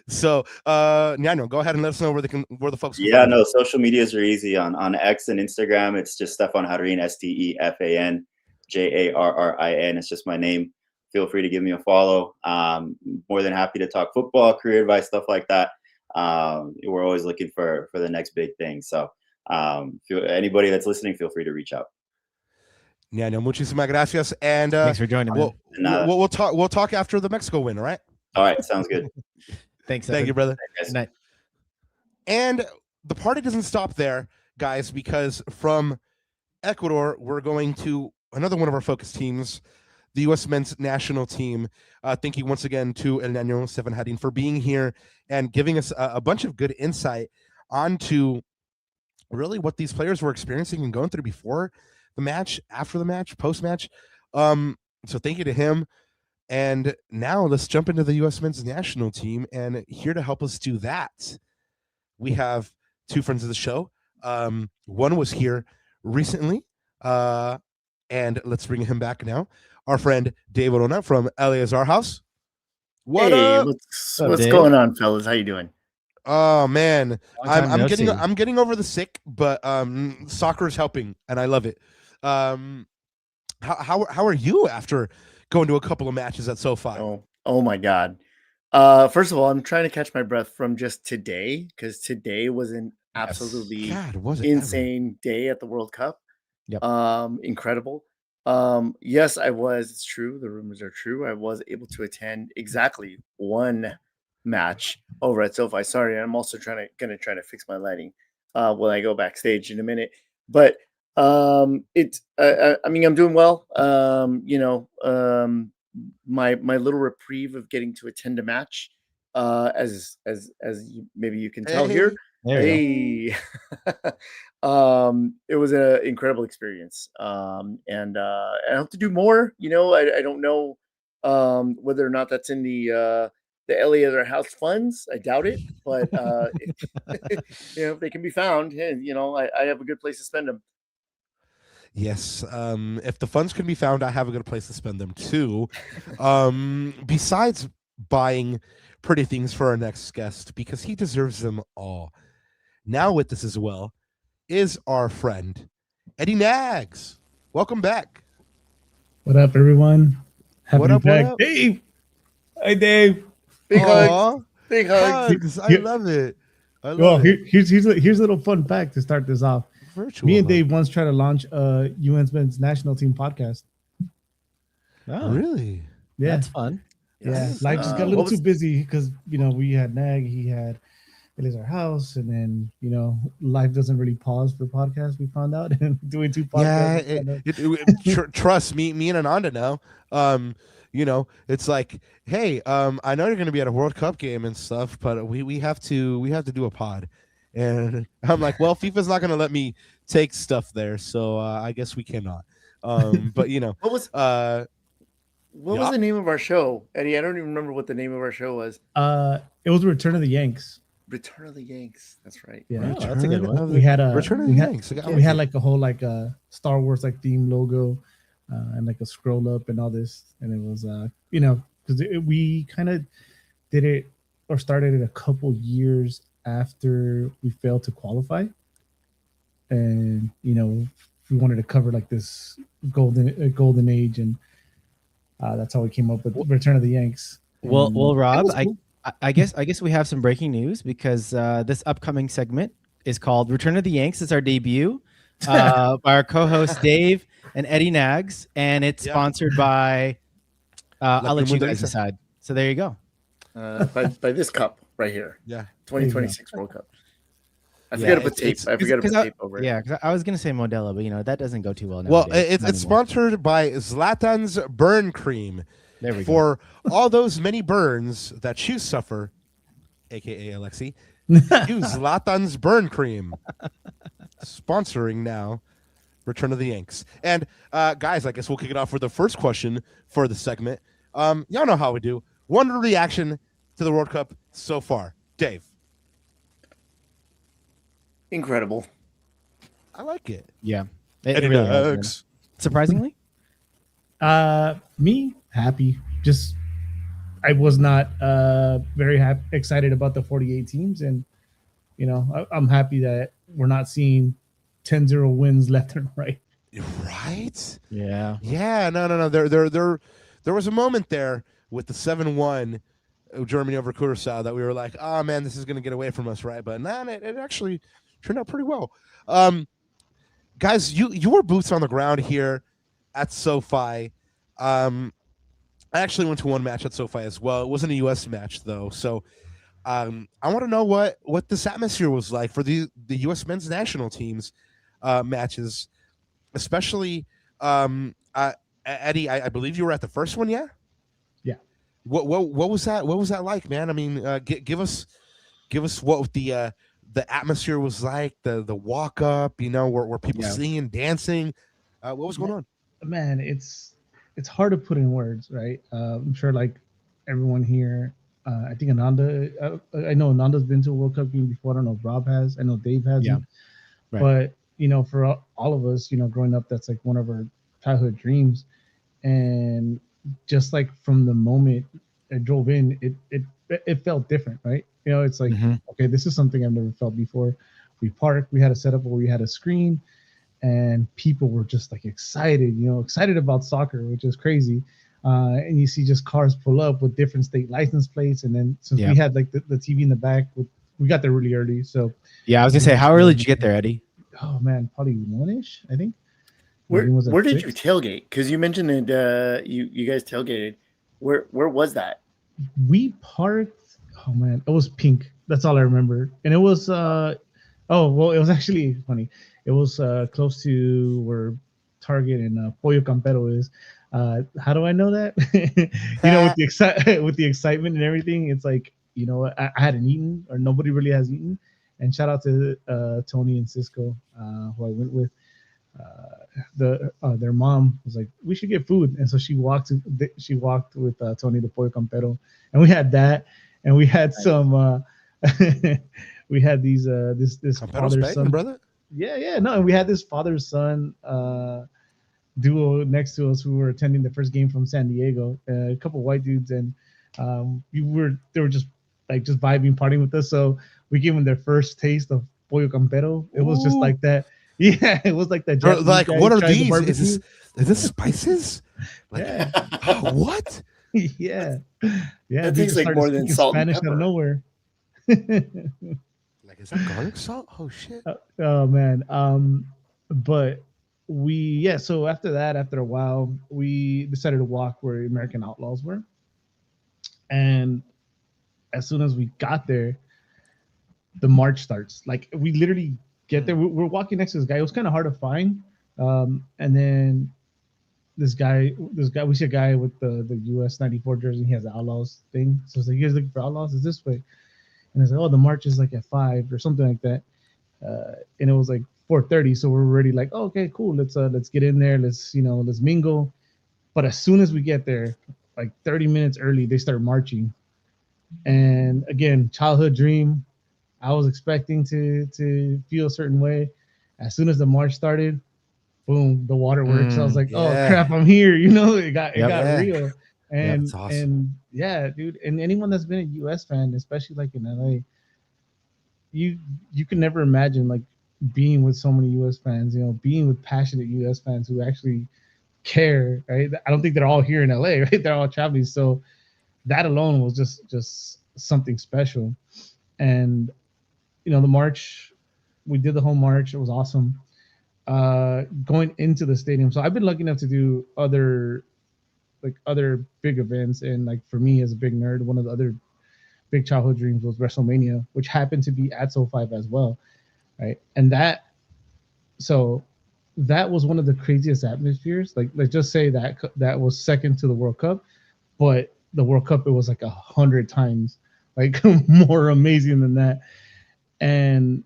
so Ñaño, go ahead and let us know where the folks can find you. Social medias are easy on X and Instagram. It's just Stefan Jarrin, STEFAN JARRIN. It's just my name. Feel free to give me a follow. More than happy to talk football, career advice, stuff like that. We're always looking for the next big thing. So anybody that's listening, feel free to reach out. Ñaño, muchísimas gracias. And thanks for joining me. We'll talk after the Mexico win, all right? All right, sounds good. Thanks. Thank you, brother. Good night. And the party doesn't stop there, guys, because from Ecuador, we're going to another one of our focus teams, the U.S. men's national team. Thank you once again to El Ñaño Stefan Jarrin for being here and giving us a bunch of good insight onto really what these players were experiencing and going through before the match, after the match, post-match. So thank you to him. And now let's jump into the U.S. men's national team. And here to help us do that, we have two friends of the show. One was here recently, and let's bring him back now. Our friend Dave Orona from Eleazar House. What up? What's going on, fellas? How you doing? Oh man, I'm getting over the sick, but soccer is helping, and I love it. How are you after going to a couple of matches at SoFi? Oh my God. First of all, I'm trying to catch my breath from just today, because today was an absolutely insane day at the World Cup. Yep. Incredible. Yes, I was. It's true. The rumors are true. I was able to attend exactly one match over at SoFi. Sorry, I'm also gonna try to fix my lighting when I go backstage in a minute. But it's I mean, I'm doing well. My little reprieve of getting to attend a match, as maybe you can tell here. It was an incredible experience. And I hope to do more. I don't know whether or not that's in the Eleazar House funds. I doubt it, but if they can be found, I have a good place to spend them. Yes. If the funds can be found, I have a good place to spend them too. Besides buying pretty things for our next guest, because he deserves them all. Now with us as well is our friend, Eddie Nags. Welcome back. What up, everyone? What up, Dave? Hi, Dave. Big hugs. Big hugs. I love it. Here's a little fun fact to start this off. Me and Dave once tried to launch a USMNT national team podcast. Oh, really? Yeah, that's fun. Yeah, life just got a little too busy because we had Nag, he had it is our house, and then life doesn't really pause for podcasts. We found out, and doing 2 podcasts. Yeah, trust me and Ananda know. It's like, hey, I know you're going to be at a World Cup game and stuff, but we have to do a pod, and I'm like, well, FIFA's not going to let me take stuff there, so I guess we cannot. But what was the name of our show, Eddie? I don't even remember what the name of our show was. It was Return of the Yanks. Return of the Yanks. That's right. Yeah, that's a good one. We had a Return of the Yanks. We had like a whole Star Wars theme logo, and like a scroll up and all this, and it was because we kind of did it or started it a couple years after we failed to qualify, and we wanted to cover like this golden age, and that's how we came up with Return of the Yanks. Well, Rob, cool. I guess we have some breaking news because this upcoming segment is called Return of the Yanks. It's our debut by our co-hosts Dave and Eddie Nags, and it's sponsored by I'll let you guys decide. So there you go. By this cup right here. Yeah. 2026 World Cup. I forgot to put tape. I forgot to put tape over it. Yeah, because I was gonna say Modelo, but that doesn't go too well. Well, it's sponsored by Zlatan's Burn Cream. There we go. For all those many burns that you suffer, aka Alexi, use Zlatan's Burn Cream. Sponsoring now Return of the Yanks. And guys, I guess we'll kick it off with the first question for the segment. Y'all know how we do. One reaction to the World Cup so far. Dave. Incredible. I like it. Yeah. It really is. Surprisingly? Me, happy. Just I was not very excited about the 48 teams, and I'm happy that we're not seeing 10-0 wins left and right. Right? Yeah. Yeah. No. There was a moment there with the 7-1 Germany over Curacao that we were like, oh man, this is going to get away from us, right? But it actually turned out pretty well. Guys, you were boots on the ground here at SoFi. I actually went to one match at SoFi as well. It wasn't a U.S. match though, so I want to know what this atmosphere was like for the U.S. men's national teams matches, especially Eddie. I believe you were at the first one, yeah. Yeah. What was that? What was that like, man? I mean, give us what the atmosphere was like, the walk up, were people singing, dancing? What was going on? Man, it's hard to put in words, right? I'm sure like everyone here, I think Ananda, I know Ananda's been to a World Cup game before. I don't know if Rob has. I know Dave has. Yeah. Right. But for all of us, growing up, that's like one of our childhood dreams. And just like from the moment I drove in, it felt different, right? It's like, okay, this is something I've never felt before. We parked, we had a setup where we had a screen, and people were just like excited about soccer, which is crazy. And you see just cars pull up with different state license plates. And then since we had like the TV in the back, we got there really early. So yeah, I was gonna say, how early did you get there, Eddie? Oh man, probably 1-ish, I think. Where did you tailgate? Because you mentioned that you guys tailgated. Where was that? We parked. Oh man, it was pink. That's all I remember. And it was it was actually funny. It was close to where Target and Pollo Campero is. How do I know that? With the excitement and everything, it's like I hadn't eaten, or nobody really has eaten. And shout out to Tony and Cisco, who I went with. Their mom was like, we should get food, and so she walked with Tony the Pollo Campero, and we had that, and we had some we had these this father son brother. Yeah, no, and we had this father son duo next to us who were attending the first game from San Diego, a couple of white dudes, and they were just vibing, partying with us. So we gave them their first taste of Pollo Campero. It was just like that. Yeah, it was like that. Like, what are these? Is this spices? Like, what? Yeah. It tastes like more than salt Spanish and pepper. Out of nowhere. Like, is that garlic salt? Oh shit. Oh man. But so after a while, we decided to walk where American Outlaws were. And as soon as we got there, the march starts. Like we literally get there. We're walking next to this guy. It was kind of hard to find. And then this guy, we see a guy with the US 94 jersey. He has the Outlaws thing. So it's like, you guys looking for Outlaws? Is this way? And it's like, oh, the march is like at 5 or something like that. And it was like 4:30. So we're already like, oh, okay, cool. Let's get in there. Let's mingle. But as soon as we get there, like 30 minutes early, they start marching. And again, childhood dream. I was expecting to feel a certain way. As soon as the march started, boom, the waterworks. I was like, oh crap, I'm here. It got real. And that's awesome. and yeah, dude. And anyone that's been a US fan, especially like in LA, you can never imagine like being with so many US fans, being with passionate US fans who actually care, right? I don't think they're all here in LA, right? They're all traveling. So that alone was just something special. And the march, we did the whole march. It was awesome. Going into the stadium. So I've been lucky enough to do other big events. And like for me as a big nerd, one of the other big childhood dreams was WrestleMania, which happened to be at SoFi as well. Right. And that was one of the craziest atmospheres. Like, let's just say that was second to the World Cup, but the World Cup, it was like 100 times like more amazing than that. And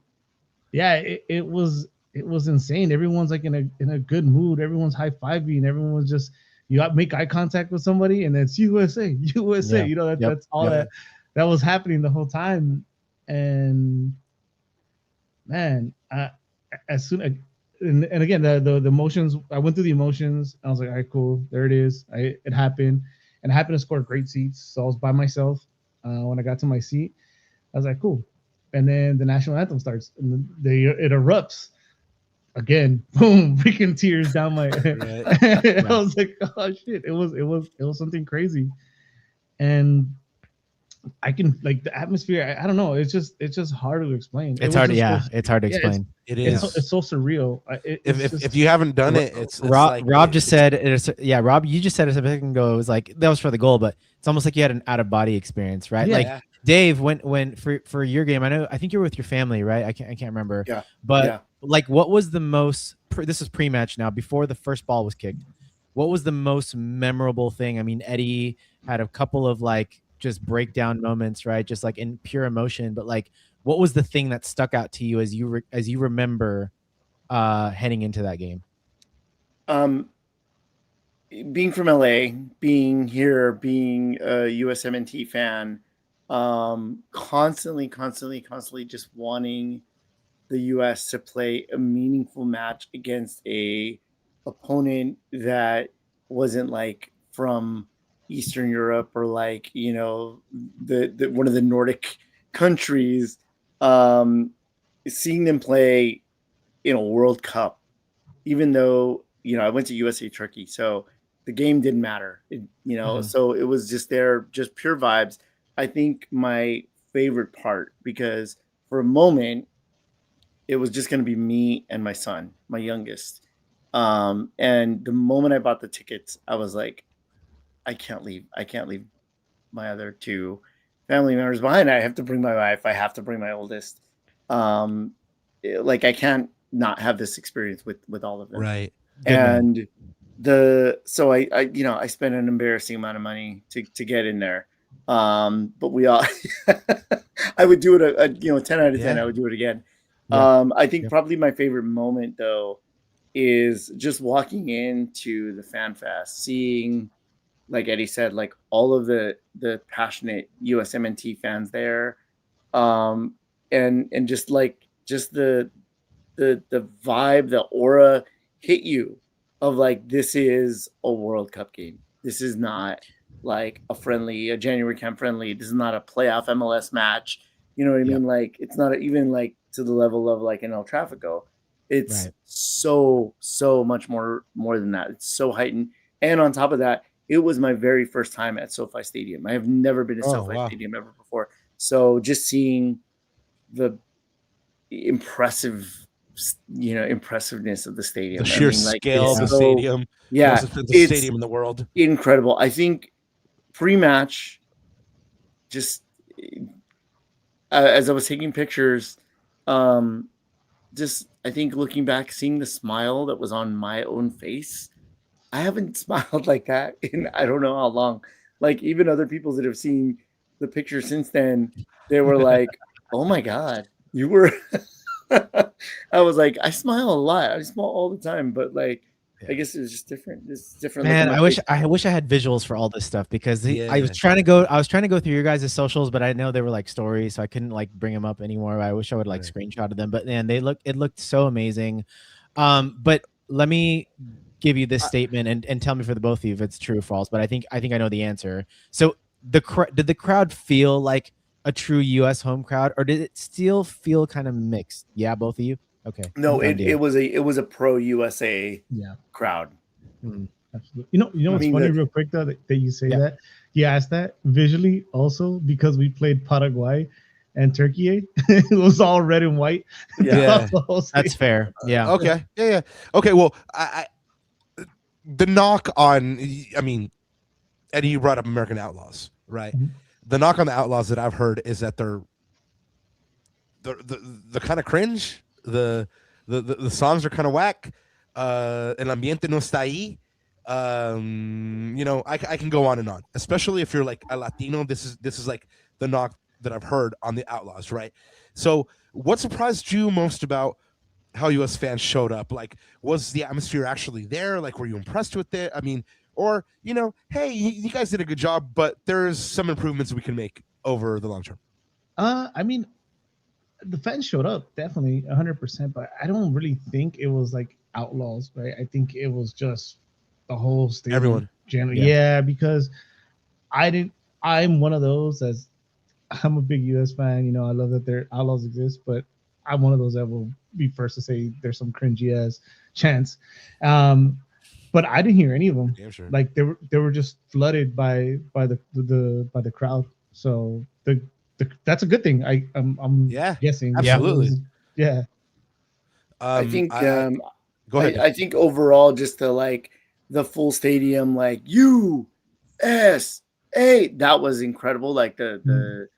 yeah, it was insane. Everyone's like in a good mood. Everyone's high-fiving. Everyone was just, you got make eye contact with somebody and it's USA. Yeah. That's all that was happening the whole time. And man, as soon and again, the emotions, I went through the emotions. I was like, all right, cool, there it is. It happened. And I happened to score great seats. So I was by myself when I got to my seat. I was like, cool. And then the national anthem starts and it erupts again. Boom, freaking tears down my I was like, oh shit. It was something crazy. And I can, like, the atmosphere, I don't know, it's just hard to explain. It's hard to explain. It is. It's so surreal. If you haven't done it, it's Rob. like, Rob just said it. Rob, you just said it a second ago. It was like that was for the goal, but it's almost like you had an out of body experience, right? Yeah. Like Dave, when for your game, I think you were with your family, right? I can't remember. Yeah. But like, what was the most? This is pre-match now, before the first ball was kicked. What was the most memorable thing? I mean, Eddie had a couple of like just breakdown moments, right? Just like in pure emotion, but like, what was the thing that stuck out to you as you remember heading into that game? Being from LA, being here, being a USMNT fan, constantly just wanting the US to play a meaningful match against a opponent that wasn't like from Eastern Europe or like, the one of the Nordic countries. Seeing them play in a World Cup, even though, I went to USA Turkey, so the game didn't matter, so it was just pure vibes. I think my favorite part, because for a moment it was just going to be me and my son, my youngest. And the moment I bought the tickets, I was like, I can't leave my other two family members behind. I have to bring my wife. I have to bring my oldest. Like, I can't not have this experience with all of them. Right. And so I spent an embarrassing amount of money to get in there. But we all, I would do it 10 out of 10. I would do it again. I think probably my favorite moment though is just walking into the Fan Fest, seeing, like Eddie said, like all of the passionate USMNT fans there, and just the vibe, the aura hit you of like, this is a World Cup game. This is not like a January camp friendly. This is not a playoff MLS match. You know what I mean? Like, it's not even like to the level of like an El Tráfico. It's so much more than that. It's so heightened. And on top of that, it was my very first time at SoFi Stadium. I have never been to SoFi Stadium ever before. So just seeing the impressiveness of the stadium, the sheer scale of the stadium. Yeah, most expensive stadium in the world. Incredible. I think pre-match, just as I was taking pictures, just I think looking back, seeing the smile that was on my own face, I haven't smiled like that in I don't know how long. Like even other people that have seen the picture since then, they were like, "Oh my god, you were." I was like, I smile a lot. I smile all the time, but like, I guess it was just different. It's different. Look at Man, my I wish face. I wish I had visuals for all this stuff because I Yeah. was trying to go through your guys' socials, but I know they were like stories, so I couldn't like bring them up anymore. I wish I would like Right. screenshotted them, but man, it looked so amazing. But let me give you this statement and tell me for the both of you if it's true or false. But I think I know the answer. So did the crowd feel like a true U.S. home crowd, or did it still feel kind of mixed? Yeah, both of you. Okay, No, done deal. it was a pro USA Yeah, crowd. absolutely. You know I what's mean, funny, the- real quick though, that you say Yeah. that. You asked that visually also because we played Paraguay and Turkey. It was all red and white. Yeah. The whole That's stadium. fair. Yeah. Okay. Yeah. Okay. Well, the knock on, I mean, Eddie, you brought up American Outlaws, right? Mhm. The knock on the Outlaws that I've heard is that they're the kind of cringe. The songs are kind of whack. El ambiente no está ahí. You know, I can go on and on. Especially if you're like a Latino. This is like the knock that I've heard on the Outlaws, right? So, what surprised you most about how U.S. fans showed up? Like, was the atmosphere actually there? Like, were you impressed with it? I mean, or you know, hey, you guys did a good job, but there's some improvements we can make over the long term. I mean, the fans showed up definitely 100%, but I don't really think it was like Outlaws, right? I think it was just the whole stadium. Everyone. Generally, Yeah. yeah, because I didn't. I'm one of those as I'm a big U.S. fan. You know, I love that their Outlaws exist, but I'm one of those that will be first to say there's some cringy ass chants. But I didn't hear any of them. Damn sure. Like they were just flooded by the crowd. So that's a good thing. I'm Yeah, guessing. absolutely. Yeah. I think Go ahead. I think overall, just the full stadium, like USA, that was incredible. Like the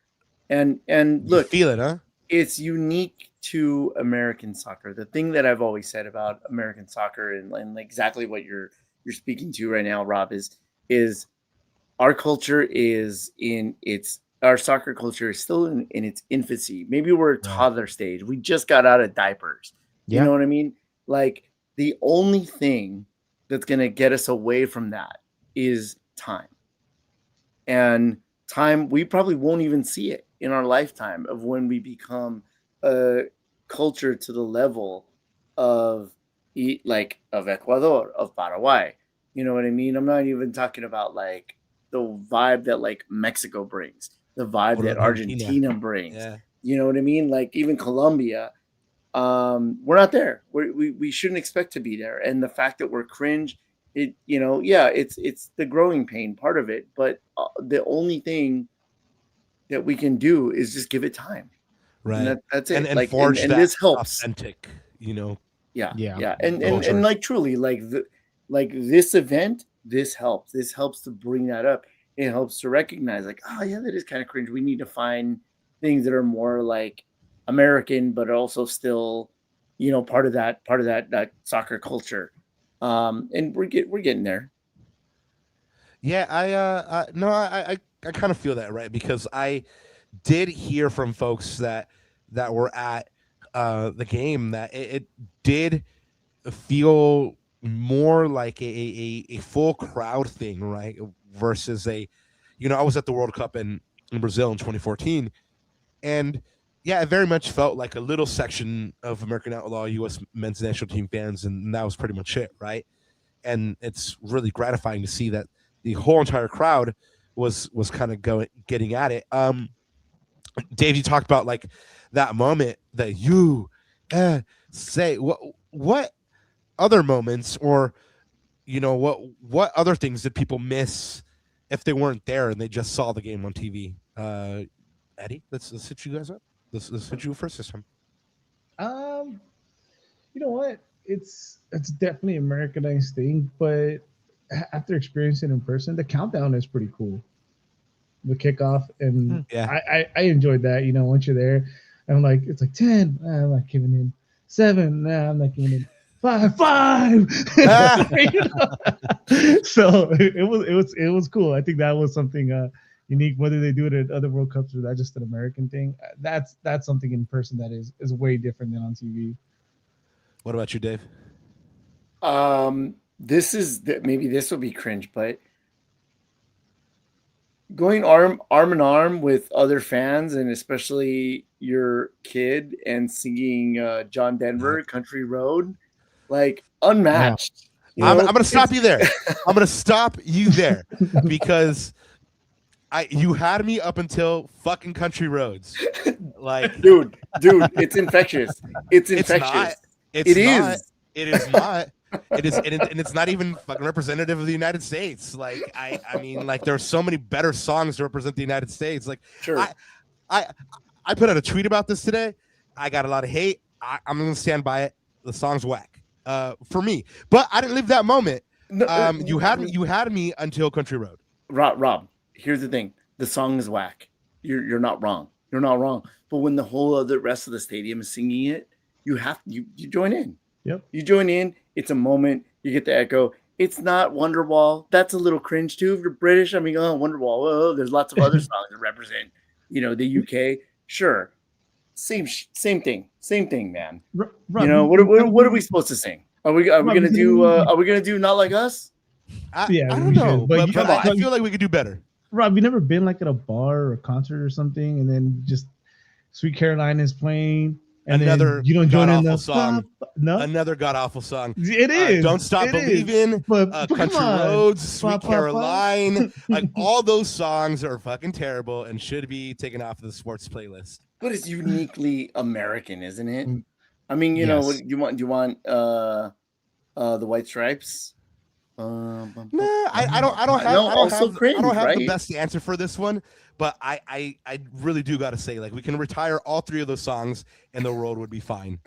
and you look, feel it, huh? it's unique to American soccer. The thing that I've always said about American soccer and exactly what you're speaking to right now, Rob, is our culture is in its our soccer culture is still in its infancy. Maybe we're a toddler stage. We just got out of diapers. You Yeah. know what I mean? Like the only thing that's gonna get us away from that is time. And time, we probably won't even see it in our lifetime of when we become a culture to the level of of Ecuador, of Paraguay. You know what I mean? I'm not even talking about like the vibe that like Mexico brings, the vibe Or that Argentina. Argentina brings. Yeah. You know what I mean? Like even Colombia, we're not there. We shouldn't expect to be there. And the fact that we're cringe, it's the growing pain part of it. But the only thing that we can do is just give it time, and Right. that's it. And forge And that this helps. authentic, you know. Yeah, Yeah. Culture. and like truly, like this event, this helps. This helps to bring that up. It helps to recognize, like, oh yeah, that is kind of cringe. We need to find things that are more like American, but also still, part of that soccer culture. And we're getting there. Yeah, no, I kind of feel that, right? Because I did hear from folks that were at the game that it did feel more like a full crowd thing, right? Versus I was at the World Cup in Brazil in 2014, and yeah, it very much felt like a little section of American Outlaw U.S. men's national team fans, and that was pretty much it, right? And it's really gratifying to see that the whole entire crowd was kind of getting at it. Dave, you talked about like that moment that you say what other moments, or what other things did people miss if they weren't there and they just saw the game on TV? Eddie, let's hit you guys up. Let's hit you first this time. Um, you know what? It's definitely an Americanized thing, but after experiencing it in person, the countdown is pretty cool. the kickoff, and Yeah. I enjoyed that. You know, once you're there, I'm like, it's like 10, I'm not giving in. 7, nah, I'm not giving in. 5. You know? So it was cool. I think that was something unique. Whether they do it at other World Cups or that's just an American thing, that's something in person that is way different than on TV. What about you, Dave? Maybe this will be cringe, but going arm in arm with other fans and especially your kid and singing John Denver Country Road, like unmatched. I'm going to stop you there. I'm going to stop you there because you had me up until fucking Country Roads. Like, dude, it's infectious. It's infectious. It is not. It is, and it's not even fucking representative of the United States. Like, I mean, like, there are so many better songs to represent the United States. Like, sure. I put out a tweet about this today. I got a lot of hate. I'm gonna stand by it. The song's whack, for me. But I didn't live that moment. You had me until Country Road. Rob, here's the thing: the song is whack. You're not wrong. You're not wrong. But when the whole other rest of the stadium is singing it, you join in. Yep. You join in. It's a moment. You get the echo. It's not Wonderwall. That's a little cringe too. If you're British, I mean, Wonderwall. Oh, there's lots of other songs that represent, the UK. Sure. Same thing, man. Rob, what are we supposed to sing? Are we gonna do Not Like Us? I don't know, but I feel like we could do better. Rob, you never been like at a bar or a concert or something, and then just Sweet Caroline is playing. And another you don't join in the song. No, another god awful song. It is. Don't Stop Believing. Country Roads, Sweet Caroline. Like all those songs are fucking terrible and should be taken off the sports playlist. But it's uniquely American, isn't it? I mean, you know, what do you want the White Stripes? No, I don't have the best answer for this one, but I really do got to say, like, we can retire all three of those songs and the world would be fine.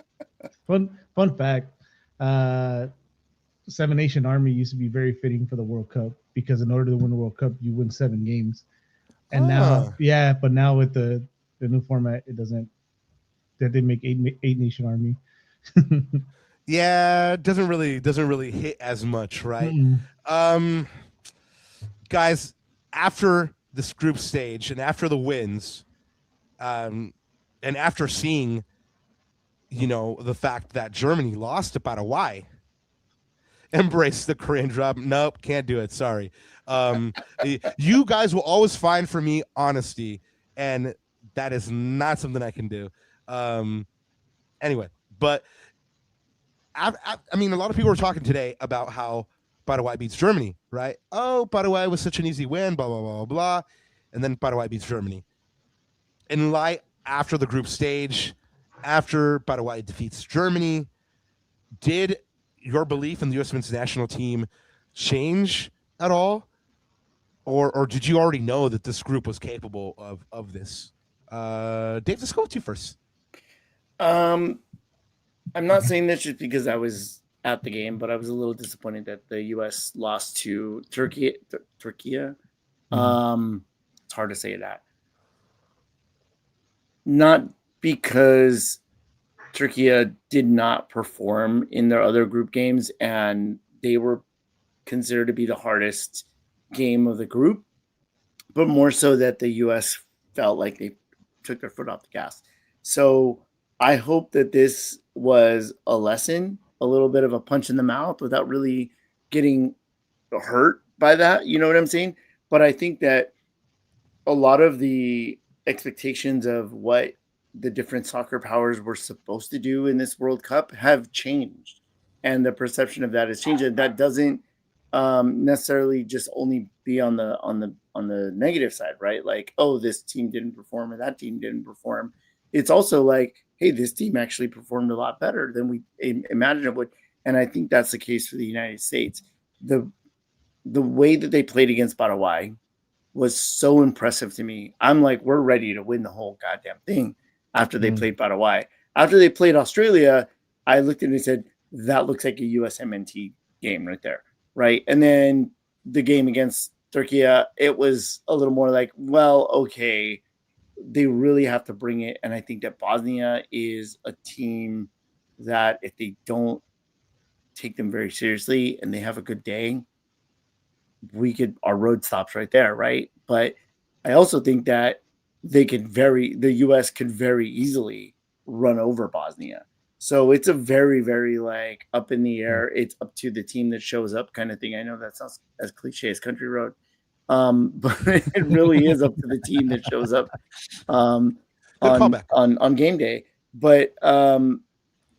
Fun fact, Seven Nation Army used to be very fitting for the World Cup because in order to win the World Cup, you win 7 games. And but now with the new format, it doesn't. That they make eight Nation Army. Yeah, it doesn't really hit as much, right? Guys, after this group stage and after the wins, and after seeing, the fact that Germany lost to Paraguay, embrace the cringe, Rob. Nope, can't do it. Sorry. You guys will always find for me honesty, and that is not something I can do. Anyway, but I mean, a lot of people were talking today about how Paraguay beats Germany, right? Oh, Paraguay was such an easy win, blah, blah, blah, blah. And then Paraguay beats Germany. In light, after the group stage, after Paraguay defeats Germany, did your belief in the U.S. men's national team change at all? Or did you already know that this group was capable of this? Dave, let's go with you first. I'm not saying this just because I was at the game, but I was a little disappointed that the U.S. lost to Turkey. It's hard to say that. Not because Turkey did not perform in their other group games, and they were considered to be the hardest game of the group, but more so that the U.S. felt like they took their foot off the gas. So I hope that this was a lesson, a little bit of a punch in the mouth without really getting hurt by that. You know what I'm saying? But I think that a lot of the expectations of what the different soccer powers were supposed to do in this World Cup have changed. And the perception of that has changed. And that doesn't necessarily just only be on the negative side, right? Like, oh, this team didn't perform or that team didn't perform. It's also like, hey, this team actually performed a lot better than we imagined it would. And I think that's the case for the United States. The way that they played against Paraguay was so impressive to me. I'm like, we're ready to win the whole goddamn thing after they played Paraguay. After they played Australia, I looked at it and said, that looks like a USMNT game right there, right? And then the game against Turkey, it was a little more like, well, okay, they really have to bring it. And I think that Bosnia is a team that if they don't take them very seriously and they have a good day, our road stops right there, right? But I also think that the US could very easily run over Bosnia. So it's a very, very like up in the air. It's up to the team that shows up kind of thing. I know that sounds as cliche as country road. But it really is up to the team that shows up on game day. But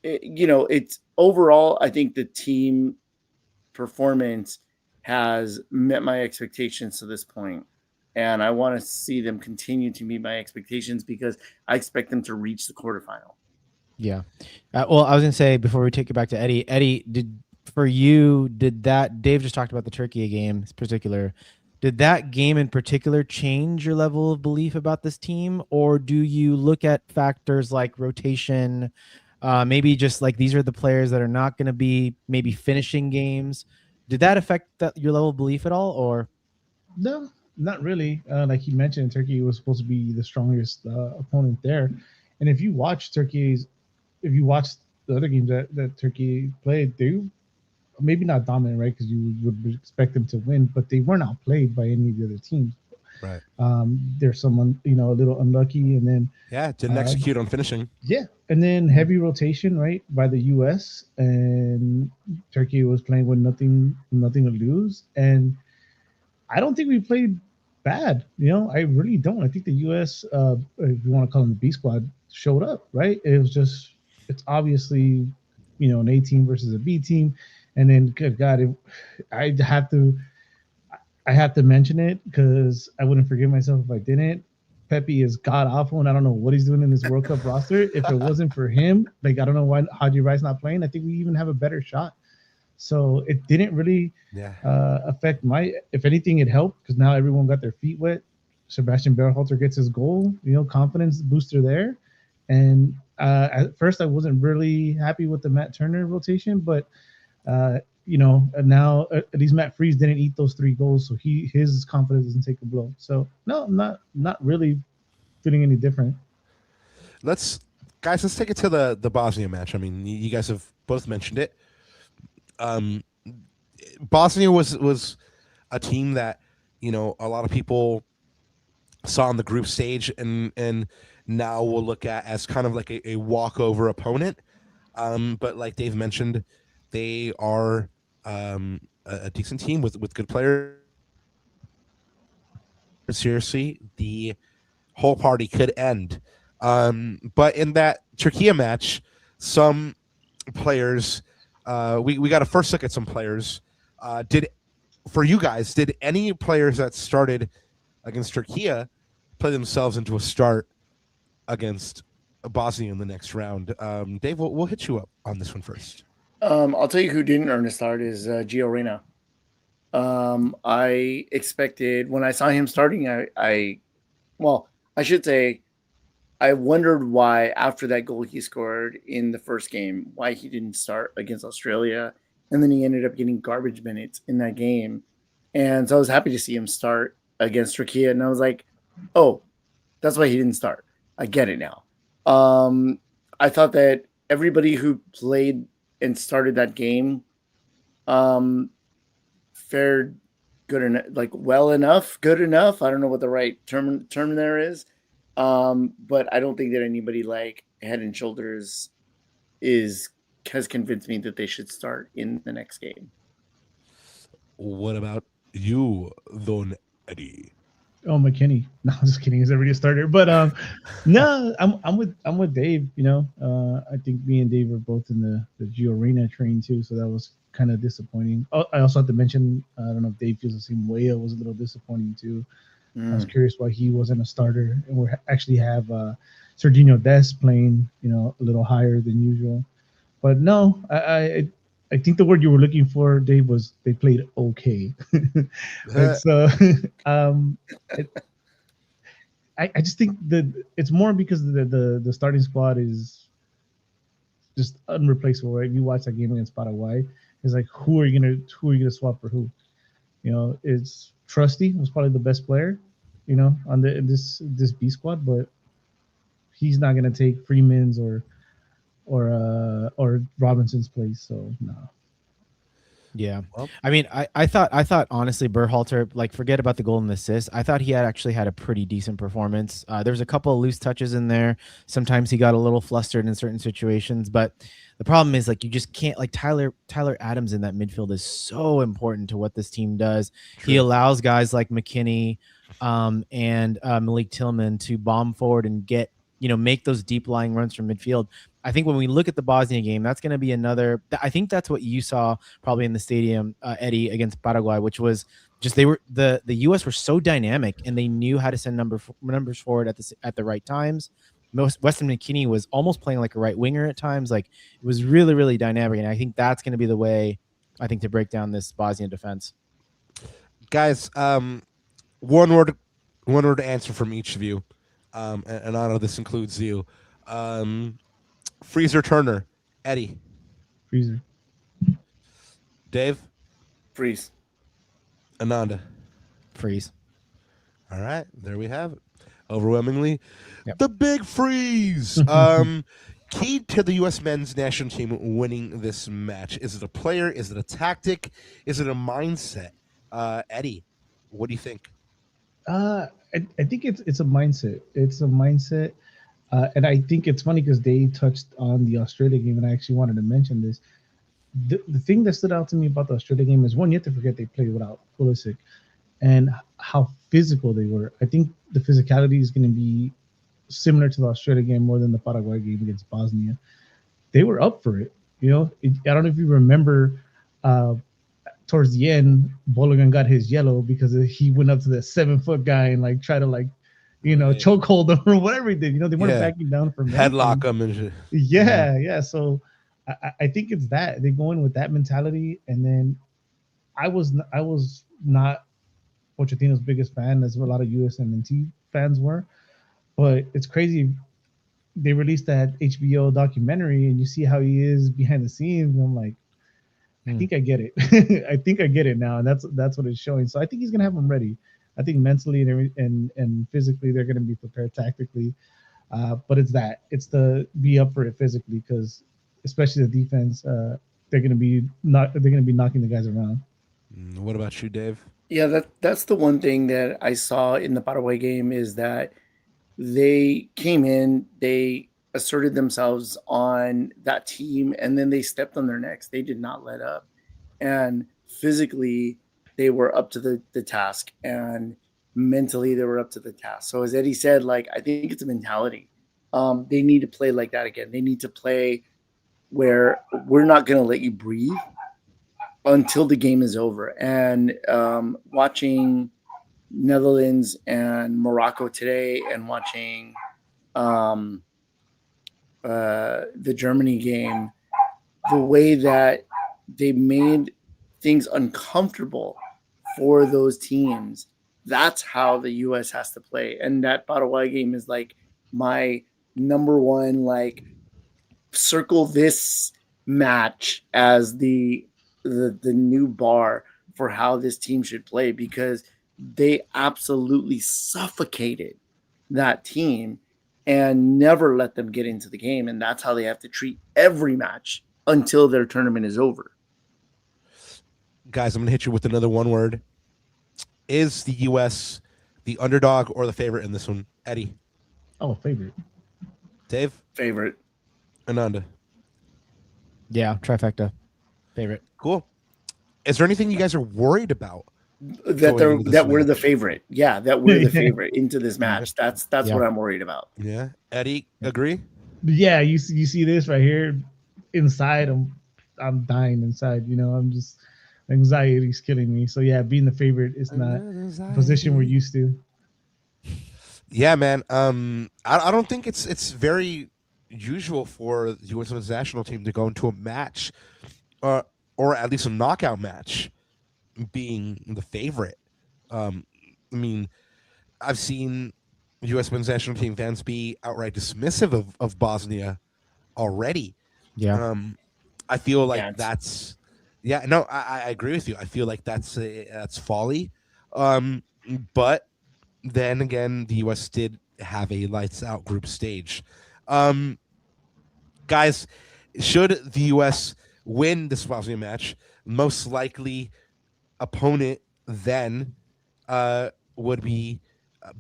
it's overall, I think the team performance has met my expectations to this point, and I want to see them continue to meet my expectations because I expect them to reach the quarterfinal. Yeah. Well, I was gonna say before we take it back to Eddie. Eddie, did that Dave just talked about the Turkey game in particular? Did that game in particular change your level of belief about this team, or do you look at factors like rotation, maybe just like these are the players that are not going to be maybe finishing games? Did that affect your level of belief at all, or? No, not really. Like you mentioned, Turkey was supposed to be the strongest opponent there, and if you watch the other games that Turkey played, they maybe not dominant, right? Because you would expect them to win, but they weren't outplayed by any of the other teams. Right. There's someone, a little unlucky, and then didn't execute on finishing. Yeah, and then heavy rotation, right, by the U.S. and Turkey was playing with nothing to lose, and I don't think we played bad. I really don't. I think the U.S., if you want to call them the B squad, showed up, right? It's obviously, an A team versus a B team. And then, good God, I have to mention it because I wouldn't forgive myself if I didn't. Pepe is god awful, and I don't know what he's doing in this World Cup roster. If it wasn't for him, I don't know why Haji Rice not playing. I think we even have a better shot. So it didn't really affect if anything, it helped because now everyone got their feet wet. Sebastian Berhalter gets his goal, confidence booster there. And at first I wasn't really happy with the Matt Turner rotation, but now at least Matt Freese didn't eat those 3 goals, so his confidence doesn't take a blow. So no, I'm not really feeling any different. Let's take it to the Bosnia match. I mean, you guys have both mentioned it. Bosnia was a team that a lot of people saw on the group stage and now we'll look at as kind of like a walkover opponent. But like Dave mentioned, they are a decent team with good players. Seriously, the whole party could end. But in that Turkey match, some players, we got a first look at some players. Did any players that started against Turkey play themselves into a start against Bosnia in the next round? Dave, we'll hit you up on this one first. I'll tell you who didn't earn a start is Gio Reyna. I expected when I saw him starting, I should say I wondered why after that goal he scored in the first game, why he didn't start against Australia. And then he ended up getting garbage minutes in that game. And so I was happy to see him start against Turkey. And I was like, oh, that's why he didn't start. I get it now. I thought that everybody who played and started that game fared good enough, good enough. I don't know what the right term there is. But I don't think that anybody like head and shoulders has convinced me that they should start in the next game. What about you, Don Eddie? Oh, McKinney. No, I'm just kidding. He's already a starter. But no, I'm with Dave. I think me and Dave are both in the Gio Reyna train too, so that was kind of disappointing. Oh, I also have to mention, I don't know if Dave feels the same way. It was a little disappointing too. I was curious why he wasn't a starter, and we actually have Serginho Dest playing, a little higher than usual. But no, I think the word you were looking for, Dave, was they played okay. So I just think that it's more because the starting squad is just unreplaceable, right? You watch that game against Paraguay, it's like who are you gonna swap for who? It's Trusty was probably the best player, on this B squad, but he's not gonna take Freeman's or Robinson's place. So no. Yeah. Well, I mean, I thought honestly, Berhalter, like, forget about the goal and assist. I thought he had actually had a pretty decent performance. There was a couple of loose touches in there. Sometimes he got a little flustered in certain situations, but the problem is, like, you just can't, like, Tyler Adams in that midfield is so important to what this team does. He allows guys like McKinney and Malik Tillman to bomb forward and get, make those deep lying runs from midfield. I think when we look at the Bosnia game, that's going to be another. I think that's what you saw probably in the stadium, Eddie, against Paraguay, which was just the U.S. were so dynamic and they knew how to send numbers forward at the right times. Weston McKennie was almost playing like a right winger at times. Like, it was really, really dynamic, and I think that's going to be the way, I think, to break down this Bosnian defense. Guys, one word answer from each of you, and I know this includes you. Freezer Turner, Eddie, Freezer. Dave, Freeze. Ananda. Freeze. All right, there we have it. Overwhelmingly, Yep. the big freeze. Key to the U.S. men's national team winning this match. Is it a player? Is it a tactic? Is it a mindset? Eddie, what do you think? I think it's a mindset. It's a mindset. And I think it's funny because they touched on the Australia game, and I actually wanted to mention this. The thing that stood out to me about the Australia game is, one, you have to forget they played without Pulisic and how physical they were. I think the physicality is going to be similar to the Australia game more than the Paraguay game against Bosnia. They were up for it. I don't know if you remember towards the end, Bologan got his yellow because he went up to the 7-foot guy and like try to chokehold them or whatever he did. They weren't backing down from headlock them and shit. Yeah. So I think it's that they go in with that mentality, and then I was not Pochettino's biggest fan, as a lot of USMNT fans were, but it's crazy. They released that HBO documentary, and you see how he is behind the scenes. And I'm like, I think I get it. I think I get it now, and that's what it's showing. So I think he's gonna have them ready. I think mentally and physically they're gonna be prepared tactically, but it's the be up for it physically, because especially the defense, they're gonna be knocking the guys around. What about you, Dave? Yeah, that's the one thing that I saw in the Paraguay game, is that they came in, they asserted themselves on that team, and then they stepped on their necks. They did not let up. And physically, they were up to the task, and mentally they were up to the task. So as Eddie said, like, I think it's a mentality. They need to play like that again. They need to play where we're not going to let you breathe until the game is over. And watching Netherlands and Morocco today, and watching the Germany game, the way that they made things uncomfortable for those teams, that's how the U.S. has to play. And that Paraguay game is like my number one, like, circle this match as the new bar for how this team should play, because they absolutely suffocated that team and never let them get into the game. And that's how they have to treat every match until their tournament is over. Guys, I'm going to hit you with another one word. Is the U.S. the underdog or the favorite in this one? Eddie? Oh, favorite. Dave? Favorite. Ananda? Yeah, trifecta. Favorite. Cool. Is there anything you guys are worried about? That we're the favorite. Yeah, that we're the favorite into this match. That's what I'm worried about. Yeah. Eddie, agree? Yeah, you see this right here. Inside, I'm dying inside. I'm just, anxiety's killing me. So yeah, being the favorite is not a position we're used to. Yeah, man. I don't think it's very usual for the U.S. Women's national team to go into a match, or at least a knockout match, being the favorite. I mean, I've seen U.S. Women's national team fans be outright dismissive of Bosnia already. Yeah. I feel like I agree with you. I feel like that's folly. But then again, the U.S. did have a lights out group stage. Guys, should the U.S. win this Bosnia match, most likely opponent then would be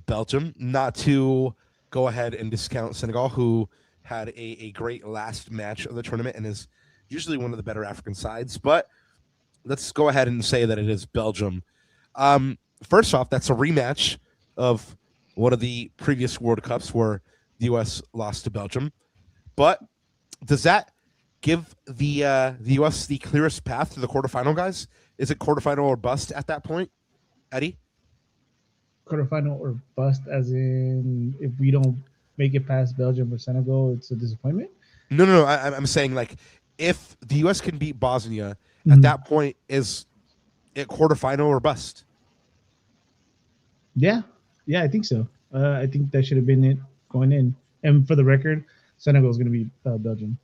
Belgium. Not to go ahead and discount Senegal, who had a great last match of the tournament and is usually one of the better African sides. But let's go ahead and say that it is Belgium. First off, that's a rematch of one of the previous World Cups where the U.S. lost to Belgium. But does that give the U.S. the clearest path to the quarterfinal, guys? Is it quarterfinal or bust at that point, Eddie? Quarterfinal or bust, as in if we don't make it past Belgium or Senegal, it's a disappointment. No. I'm saying, like, if the U.S. can beat Bosnia, Mhm. at that point, is it quarterfinal or bust? Yeah, I think so. I think that should have been it going in. And for the record, Senegal is going to be Belgium.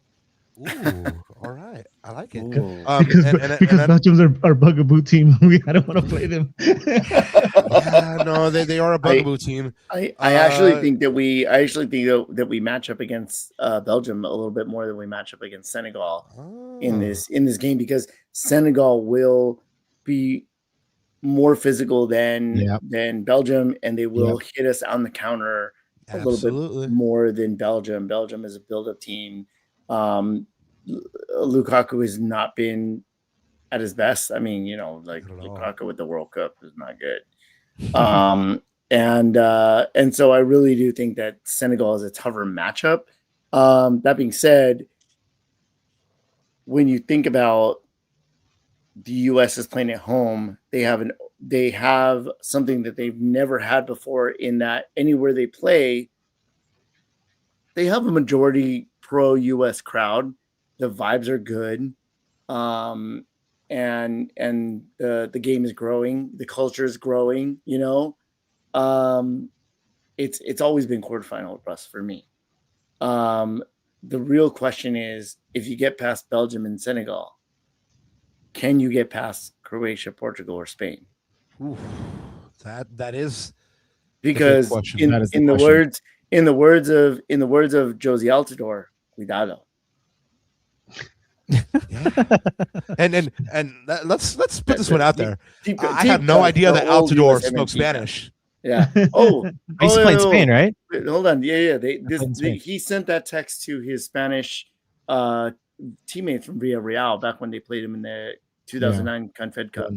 Ooh, all right. I like it. Ooh. Because Belgium's our bugaboo team. I don't want to play them. Yeah, no, they are a bugaboo team. I actually think that we match up against Belgium a little bit more than we match up against Senegal in this game, because Senegal will be more physical than Belgium, and they will hit us on the counter a little bit more than Belgium. Belgium is a build-up team. Lukaku has not been at his best. I mean, Lukaku with the World Cup is not good. And so I really do think that Senegal is a tougher matchup. That being said, when you think about the U.S. is playing at home, they have something that they've never had before, in that anywhere they play, they have a majority pro-U.S. crowd. The vibes are good. And the game is growing. The culture is growing, It's always been quarterfinal bust for me. The real question is, if you get past Belgium and Senegal, can you get past Croatia, Portugal, or Spain? Ooh, that is because in the words of Josie Altidore, cuidado. Yeah. and let's put this one out there. I had no idea that Altidore spoke Spanish. Yeah. He's playing Spain, right? Hold on. Yeah. He sent that text to his Spanish teammates from Villarreal back when they played him in the 2009 Confed Cup.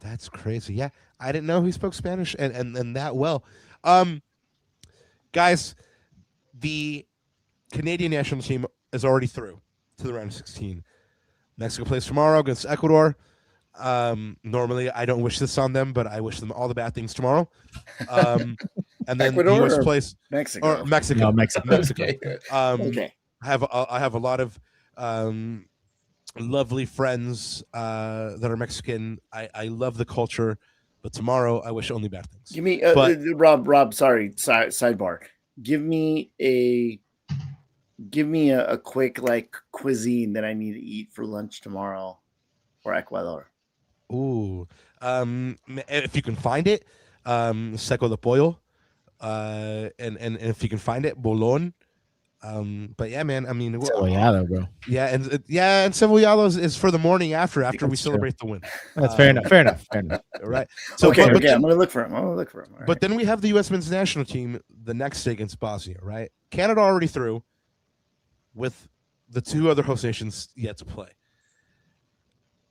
That's crazy. Yeah, I didn't know he spoke Spanish and that well. Guys, the Canadian national team is already through to the round of 16. Mexico plays tomorrow against Ecuador. Normally, I don't wish this on them, but I wish them all the bad things tomorrow. And then Ecuador, the U.S. plays Mexico. Mexico. No, Mexico. Okay. Okay. I have a lot of lovely friends that are Mexican. I love the culture, but tomorrow I wish only bad things. Give me Rob. Sorry, sidebar. Give me a quick cuisine that I need to eat for lunch tomorrow for Ecuador. Ooh, if you can find it, seco de pollo, and if you can find it, bolon. But yeah, man. I mean, Cebollado, bro. Yeah, and cebollado is for the morning after we celebrate the win. That's fair enough. Right. So okay. But I'm gonna look for him. But then we have the U.S. men's national team the next day against Bosnia. Right. Canada already through, with the two other host nations yet to play.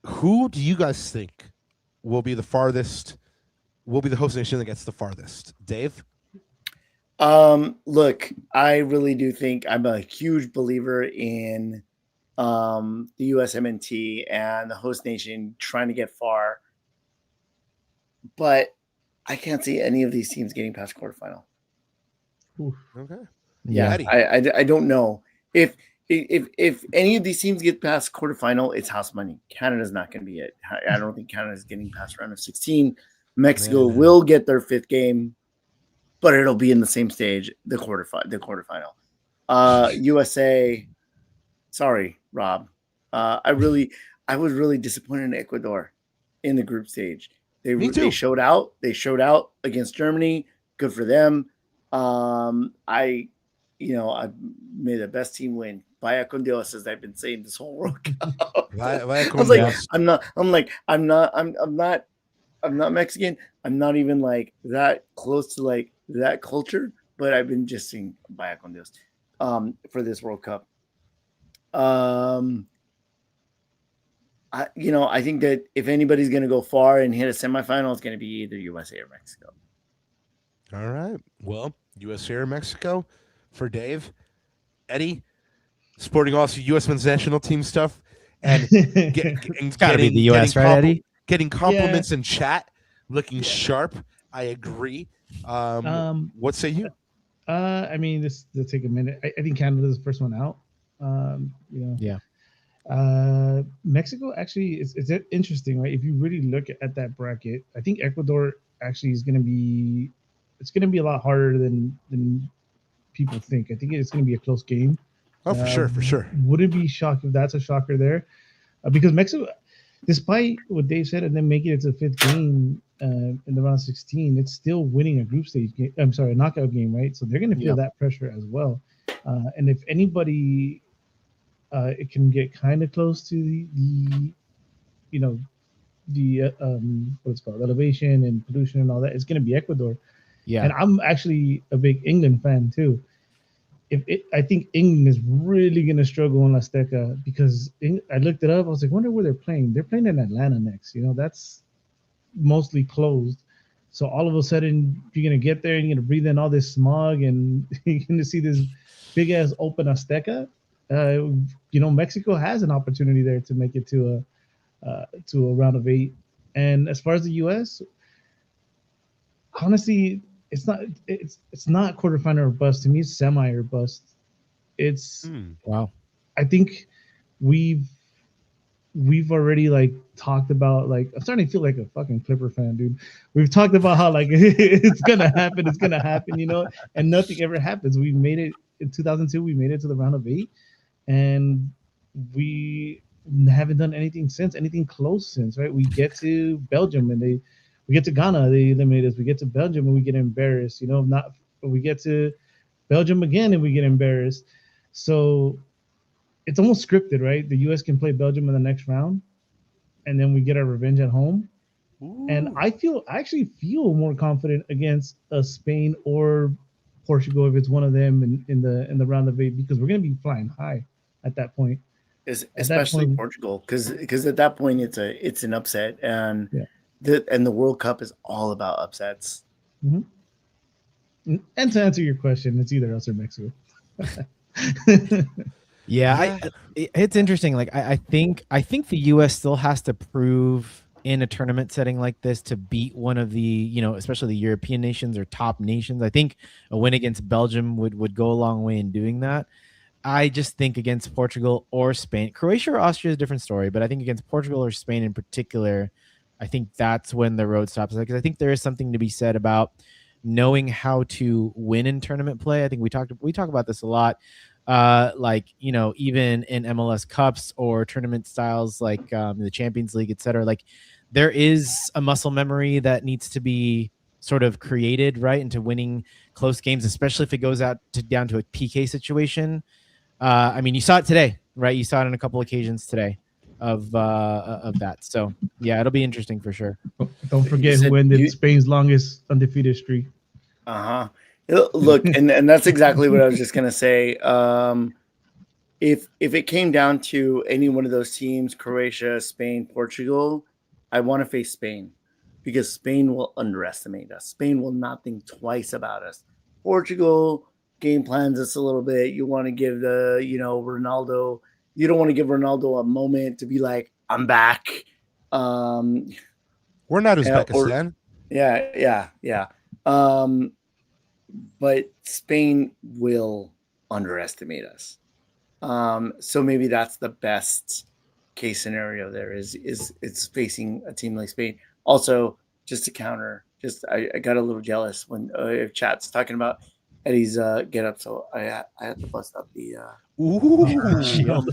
Who do you guys think will be the farthest? Will be the host nation that gets the farthest? Dave? Look, I really do think I'm a huge believer in the USMNT and the host nation trying to get far, but I can't see any of these teams getting past quarterfinal. Okay. Yeah, I don't know if any of these teams get past quarterfinal, it's house money. Canada's not going to be it. I don't think Canada's getting past round of 16. Mexico will get their fifth game, but it'll be in the same stage, the quarterfinal. USA, sorry, Rob. I was really disappointed in Ecuador in the group stage. Me too. They showed out. They showed out against Germany. Good for them. I made the best team win. Vaya con Dios, as I've been saying this whole World Cup. Vaya I con was like, Dios. I'm not Mexican. I'm not even like that close to like that culture, but I've been just saying Vaya con Dios for this World Cup. I think that if anybody's going to go far and hit a semifinal, it's going to be either USA or Mexico. All right. Well, USA or Mexico for Dave. Eddie, sporting also U.S. men's national team stuff. And It's got to be the U.S., right, Eddie? Getting compliments in chat, looking sharp. I agree. What say you? I mean, this will take a minute. I think Canada's the first one out. Yeah. Mexico actually it's interesting, right? If you really look at that bracket, I think Ecuador actually is going to be a lot harder than people think. I think it's going to be a close game. Oh, for sure. Wouldn't be shocked if that's a shocker there, because Mexico, despite what Dave said, and then making it to the fifth game in the round of 16, it's still winning a group stage game. I'm sorry, a knockout game, right? So they're going to feel that pressure as well. And if anybody, it can get kind of close to the what's called elevation and pollution and all that. It's going to be Ecuador. Yeah. And I'm actually a big England fan too. I think England is really going to struggle on Azteca, because I looked it up. I was like, wonder where they're playing. They're playing in Atlanta next. That's mostly closed. So all of a sudden, you're going to get there and you're going to breathe in all this smog, and you're going to see this big ass open Azteca. Mexico has an opportunity there to make it to a round of 8. And as far as the U.S., honestly, it's not quarterfinal or bust. To me, it's semi or bust. It's wow. I think we've already talked about, I'm starting to feel like a fucking Clipper fan, dude. We've talked about how it's gonna happen, and nothing ever happens. We made it in 2002. We made it to the round of 8, and we haven't done anything close since, right? We get to Belgium and we get to Ghana, they eliminate us. We get to Belgium and we get embarrassed. We get to Belgium again and we get embarrassed. So it's almost scripted, right? The U.S. can play Belgium in the next round, and then we get our revenge at home. Ooh. And I actually feel more confident against Spain or Portugal if it's one of them in the round of 8, because we're going to be flying high at that point. Especially Portugal, because at that point it's an upset, and the World Cup is all about upsets. Mm-hmm. And to answer your question, it's either us or Mexico. It's interesting. I think the U.S. still has to prove in a tournament setting like this to beat one of the, especially the European nations or top nations. I think a win against Belgium would go a long way in doing that. I just think against Portugal or Spain, Croatia or Austria is a different story, but I think against Portugal or Spain in particular, I think that's when the road stops. Because I think there is something to be said about knowing how to win in tournament play. I think we talk about this a lot. Even in MLS Cups or tournament styles like the Champions League, etc. There is a muscle memory that needs to be sort of created, right, into winning close games, especially if it goes down to a PK situation. You saw it today, right? You saw it on a couple occasions today of that. So yeah, it'll be interesting for sure. Don't forget who ended Spain's longest undefeated streak. Look, and that's exactly what I was just gonna say. If it came down to any one of those teams, Croatia, Spain, Portugal, I want to face Spain, because Spain will underestimate us. Spain will not think twice about us. Portugal game plans us a little bit. You want to give Ronaldo. You don't want to give Ronaldo a moment to be like, I'm back. We're not Uzbekistan. Yeah. But Spain will underestimate us. So maybe that's the best case scenario there is it's facing a team like Spain. Also, just to counter, I got a little jealous when chat's talking about Eddie's get up, so I had to bust up the shield.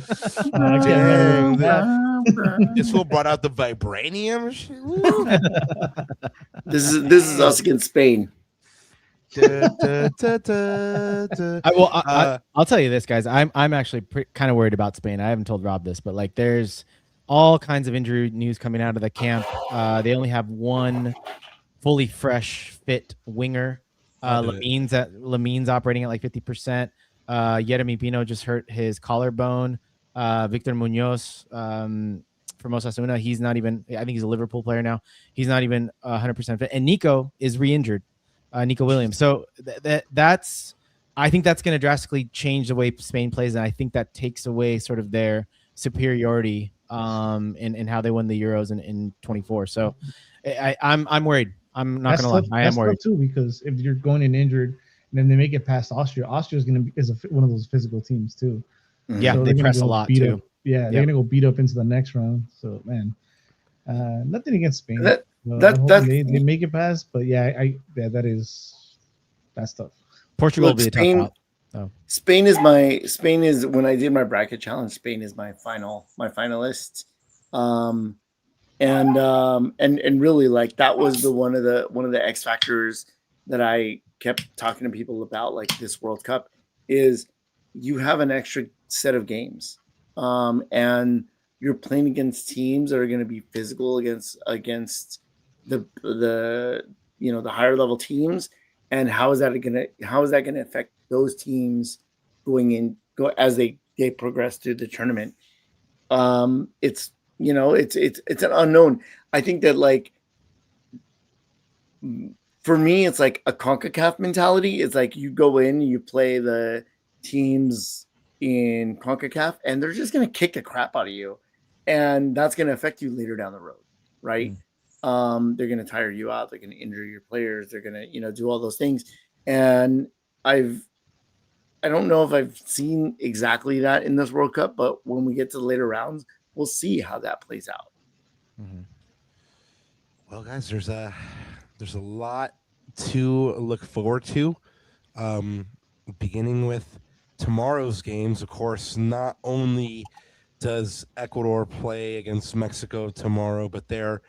This fool brought out the vibranium. This is us against Spain. I'll tell you this, guys. I'm actually kind of worried about Spain. I haven't told Rob this, but like, there's all kinds of injury news coming out of the camp. They only have one fully fresh, fit winger. Lamine's operating at like 50%. Yeremy Pino just hurt his collarbone. Victor Munoz from Osasuna, he's not even. I think he's a Liverpool player now. He's not even 100% fit. And Nico is re-injured. Nico Williams. So that's. I think that's going to drastically change the way Spain plays, and I think that takes away sort of their superiority in how they won the Euros in 24. So I'm worried. I'm not going to lie. I am worried too, because if you're going in injured and then they make it past Austria, Austria's going to be one of those physical teams too. Yeah, so they press a lot too. They're going to go beat up into the next round. So man, nothing against Spain. They make it past, but that's tough. Portugal will be a tough out. Oh. Spain is when I did my bracket challenge. Spain is my finalist, and really, like, that was one of the X factors that I kept talking to people about, like, this World Cup, is you have an extra set of games, and you're playing against teams that are going to be physical against the higher level teams. And how is that going to affect those teams as they progress through the tournament? It's an unknown. I think that, like, for me, it's like a CONCACAF mentality. It's like you go in, you play the teams in CONCACAF, and they're just going to kick the crap out of you, and that's going to affect you later down the road, right? They're going to tire you out. They're going to injure your players. They're going to, do all those things. And I don't know if I've seen exactly that in this World Cup, but when we get to the later rounds, we'll see how that plays out. Mm-hmm. Well, guys, there's a lot to look forward to. Beginning with tomorrow's games, of course, not only does Ecuador play against Mexico tomorrow, but there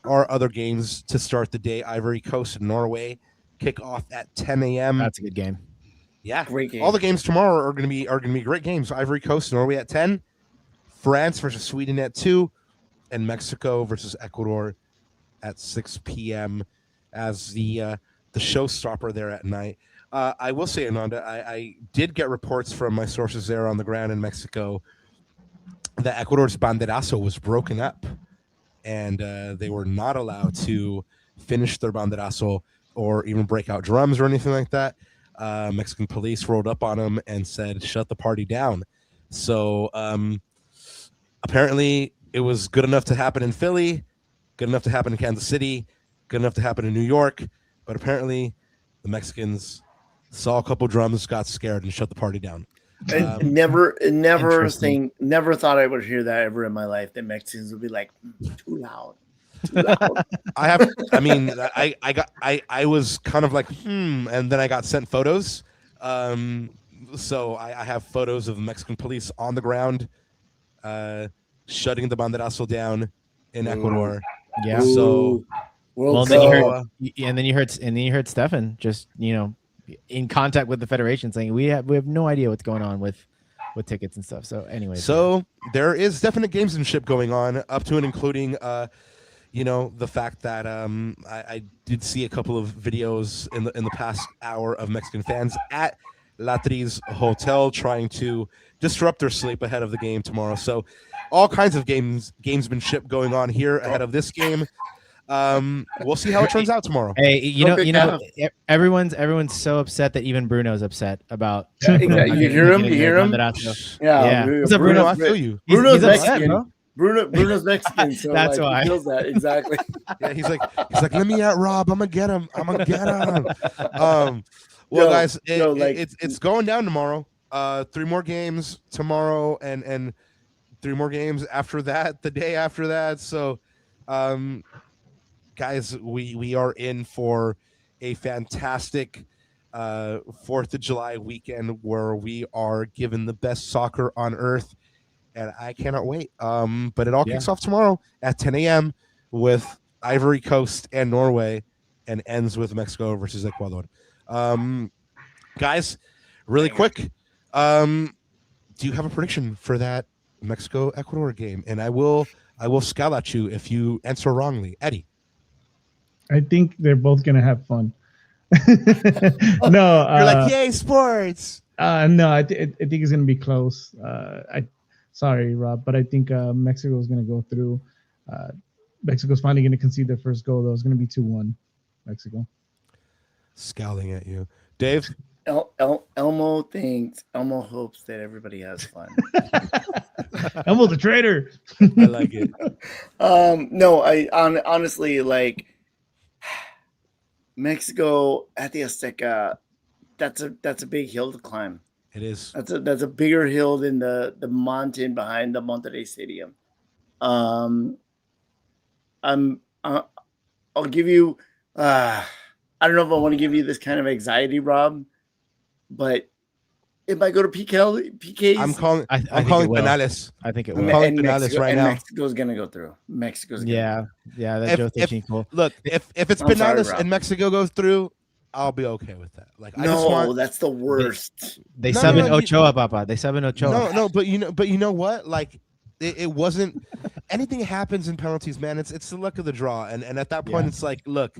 are other games to start the day. Ivory Coast and Norway kick off at 10 a.m. That's a good game. Yeah, great game. All the games tomorrow are going to be great games. Ivory Coast, Norway at 10, France versus Sweden at 2, and Mexico versus Ecuador at 6 p.m. as the showstopper there at night. I will say, Ananda, I did get reports from my sources there on the ground in Mexico that Ecuador's banderazo was broken up, and they were not allowed to finish their banderazo or even break out drums or anything like that. Mexican police rolled up on them and said, shut the party down. So apparently it was good enough to happen in Philly, good enough to happen in Kansas City, good enough to happen in New York, but apparently the Mexicans saw a couple drums, got scared, and shut the party down. Never thought I would hear that ever in my life, that Mexicans would be like, too loud. I was kind of like, and then I got sent photos. So I have photos of Mexican police on the ground, shutting the banderazo down in Ecuador. Yeah. So, then you heard Stefan just, in contact with the federation, saying we have no idea what's going on with tickets and stuff. So anyway, there is definite gamesmanship going on, up to and including the fact that I did see a couple of videos in the past hour of Mexican fans at Latriz Hotel trying to disrupt their sleep ahead of the game tomorrow. So all kinds of gamesmanship going on here ahead of this game. We'll see how it turns out tomorrow. Hey, everyone's so upset that even Bruno's upset about. You hear him? Yeah. What's up, Bruno? I feel you. Bruno's Mexican. Bruno's Mexican, so that's why he feels that exactly. Yeah, he's like, let me at Rob. I'm gonna get him. Guys, it's going down tomorrow. 3 more games tomorrow, and 3 more games after that, the day after that. So, guys, we are in for a fantastic 4th of July weekend where we are given the best soccer on earth and I cannot wait. But it all Yeah. kicks off tomorrow at 10 a.m. with Ivory Coast and Norway, and ends with Mexico versus Ecuador. Guys, really quick, do you have a prediction for that Mexico Ecuador game? And I will scowl at you if you answer wrongly. Eddie. I think they're both gonna have fun. No, You're like, yay, sports. no, I think it's gonna be close. Sorry, Rob, but I think Mexico is gonna go through. Mexico's finally gonna concede their first goal, though. It's gonna be 2-1, Mexico. Scowling at you, Dave. Elmo hopes that everybody has fun. Elmo the traitor. I like it. No, honestly, like, Mexico at the Azteca, that's a big hill to climb. It is. That's a bigger hill than the mountain behind the Monterrey Stadium. I'll give you. I don't know if I want to give you this kind of anxiety, Rob, but it might go to PKs. I'm calling penales. I think it I'm will. calling penales right now. Mexico's gonna go through. Yeah, that's cool. Look, if it's I'm penales sorry, and Mexico goes through, I'll be okay with that. Like, I just No, want. that's the worst. They No, sub in no, Ochoa, Papa. They sub in Ochoa. No, but you know what? Like, it wasn't. Anything happens in penalties, man. It's the luck of the draw, and at that point, it's like, look,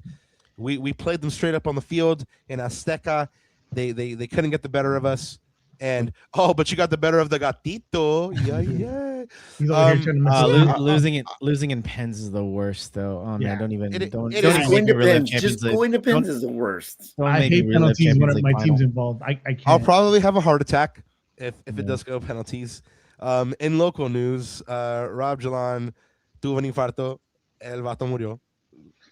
we played them straight up on the field in Azteca. They couldn't get the better of us. And but you got the better of the gatito. Yeah. He's over here trying to mess up. Losing in pens is the worst, though. Oh man, don't even It don't is. even make me relive Champions Just League. going to pins is the worst. Don't I make me hate relive penalties Champions when League my final. team's involved. I can't. I'll probably have a heart attack if it does go penalties. In local news, Rob Jalan tuvo un infarto. El vato murió.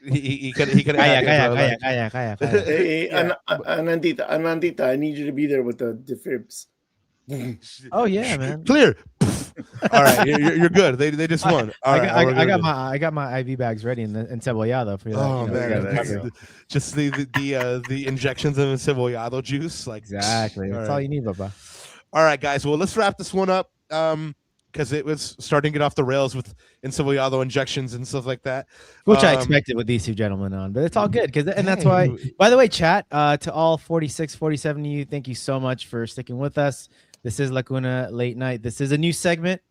He couldn't. Calla. Hey, Anandita, I need you to be there with the defibs. Oh yeah, man. Clear. All right, you're good. They just won. All right, I got my IV bags ready and cebollado for you. Oh man, there you go. just the injections of cebollado juice, like Exactly. That's all you need, Papa. All right, guys. Well, let's wrap this one up. Because it was starting to get off the rails with encebollado injections and stuff like that, Which I expected with these two gentlemen on, but it's all good that's why. By the way, chat, to all 46, 47 of you, thank you so much for sticking with us. This is Lacuna Late Night. This is a new segment.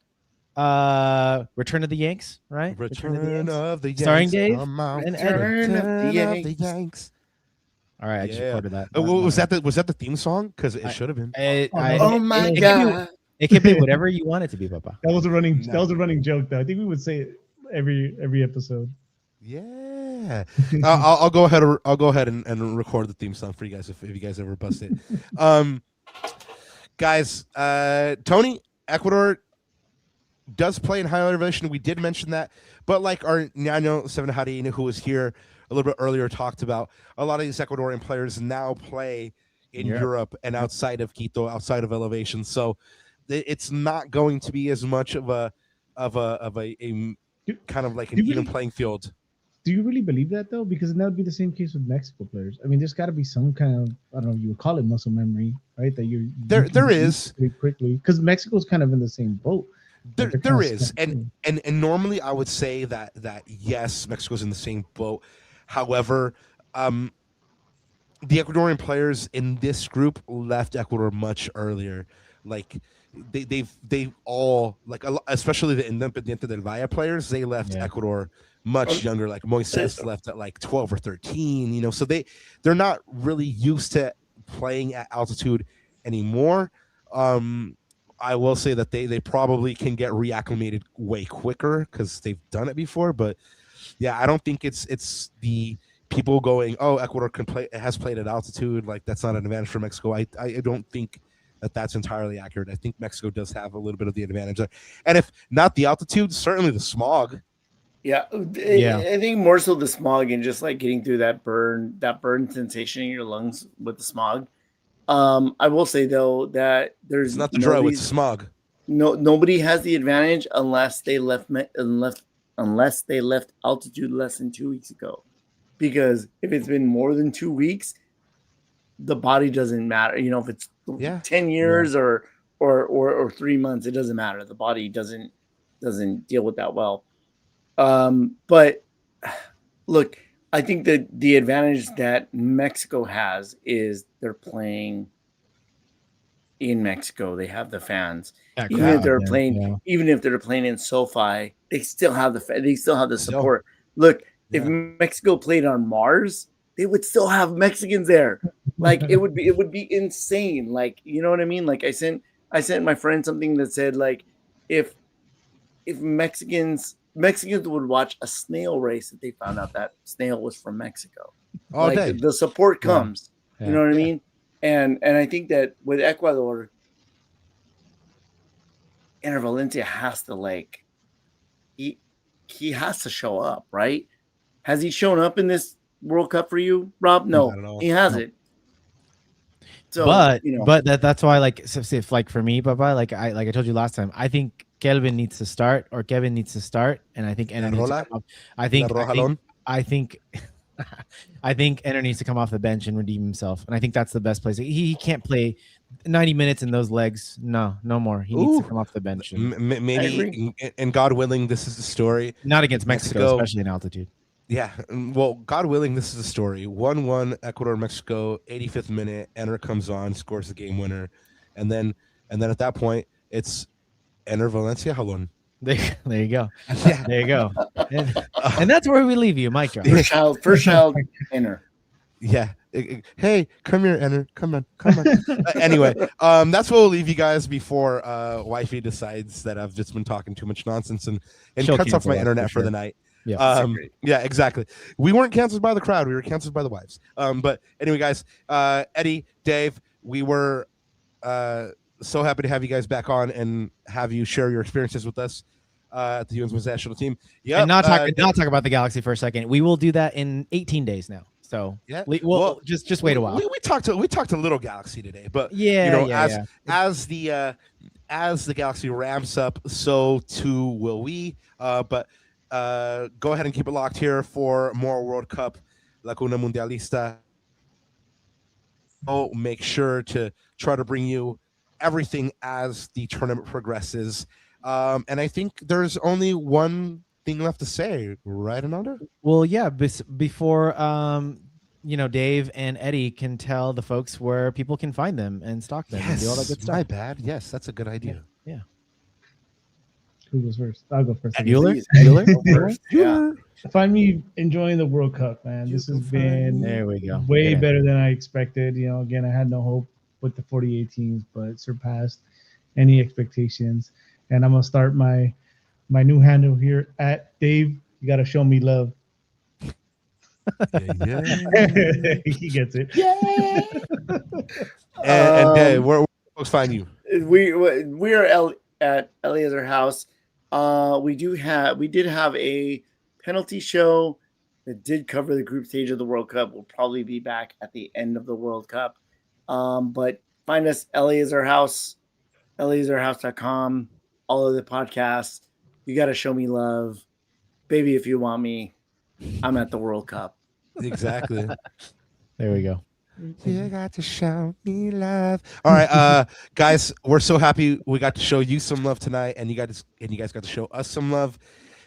Return of the Yanks, right? Return of the Yanks. Starring Dave and Return of the Yanks. All right, I just recorded that. Was that the theme song? Because it should have been. Oh my God. It can be whatever you want it to be, Papa. That was a running joke, though. I think we would say it every episode. Yeah, I'll go ahead and record the theme song for you guys if you guys ever bust it. Guys, Tony, Ecuador does play in high elevation. We did mention that, but like our Ñaño Seven Harin, who was here a little bit earlier, talked about, a lot of these Ecuadorian players now play in Europe and outside of Quito, outside of elevation. So it's not going to be as much of a kind of like an even playing field. Do you really believe that, though? Because that would be the same case with Mexico players. I mean, there's got to be some kind of, I don't know if you would call it muscle memory, right? That there is pretty quickly, because Mexico's kind of in the same boat. There is, and normally I would say that yes, Mexico's in the same boat. However, the Ecuadorian players in this group left Ecuador much earlier. Like they've all, like, especially the Independiente del Valle players, they left Ecuador much younger. Like Moises left at like 12 or 13. So they're not really used to playing at altitude anymore. I will say that they probably can get reacclimated way quicker because they've done it before. But yeah, I don't think it's the people going, oh, Ecuador has played at altitude, like that's not an advantage for Mexico. I don't think that's entirely accurate. I think Mexico does have a little bit of the advantage there. And if not the altitude, certainly the smog. Yeah. I think more so the smog and just like getting through that burn sensation in your lungs with the smog. I will say though that there's not the dry with smog. Nobody has the advantage unless they left altitude less than 2 weeks ago, because if it's been more than 2 weeks, the body doesn't matter. If it's 10 years or or 3 months. It doesn't matter. The body doesn't deal with that well. But look, I think that the advantage that Mexico has is they're playing in Mexico. They have the fans. That Even if crowd, they're man, playing, yeah. even if they're playing in SoFi, they still have the Still. support. Look, if Yeah. Mexico played on Mars, they would still have Mexicans there. Like it would be insane. Like, you know what I mean? Like I sent my friend something that said like if Mexicans would watch a snail race if they found out that snail was from Mexico. All Like day. the support Yeah. comes. Yeah. You know what I Yeah. mean? And I think that with Ecuador, Enner Valencia has to like he has to show up, right? Has he shown up in this World Cup for you, Rob? No, Not at all. he hasn't. So, but you know, that's why like if like for me, Baba, like I told you last time, I think Kelvin needs to start or Kevin needs to start, and I think Enner needs to Rola? come off. I think Rojalon? I think Enner needs to come off the bench and redeem himself, and I think that's the best place. He can't play 90 minutes in those legs. No more. He needs Ooh. to come off the bench, and Maybe, and God willing, this is the story. not against Mexico, Mexico- especially in altitude. Yeah, well, God willing, this is the story. 1-1 Ecuador, Mexico, 85th minute. Enner comes on, scores the game winner, and then at that point, it's Enner Valencia Jalon. There you go. Yeah. There you go. And that's where we leave you, Mike. first child, Enner. Yeah. Hey, come here, Enner. Come on. Anyway, that's what we'll leave you guys before wifey decides that I've just been talking too much nonsense and She'll cuts off cancel my us, internet for for the sure. night. Yeah. Yeah, exactly. We weren't canceled by the crowd. We were canceled by the wives. But anyway, guys, Eddie, Dave, we were so happy to have you guys back on and have you share your experiences with us at the USMNT national team. Yeah, And not talk about the Galaxy for a second. We will do that in 18 days now. So Yeah. we'll just wait a while. We talked a little Galaxy today, but Yeah, as the Galaxy ramps up, so too will we. But go ahead and keep it locked here for more World Cup, La Cuna Mundialista. Oh, make sure to try to bring you everything as the tournament progresses. And I think there's only one thing left to say, right, Ananda? Well, yeah. Before Dave and Eddie can tell the folks where people can find them and stalk them and do all that good stuff. My bad. Yes, that's a good idea. Yeah. Who goes first? I'll go first. Bueller? First. Yeah. Find me enjoying the World Cup, man. This has been There we go. way Yeah. better than I expected. Again, I had no hope with the 48 teams, but surpassed any expectations. And I'm gonna start my new handle here at Dave. You gotta show me love. Yeah. He gets it. And Dave, where folks find you? We are at Eleazar House. We did have a penalty show that did cover the group stage of the World Cup. We'll probably be back at the end of the World Cup. But find us Eleazar House, eleazarhouse.com, all of the podcasts. You got to show me love. Baby, if you want me, I'm at the World Cup. Exactly. There we go. You got to show me love. All right, guys, we're so happy we got to show you some love tonight, and you guys got to show us some love.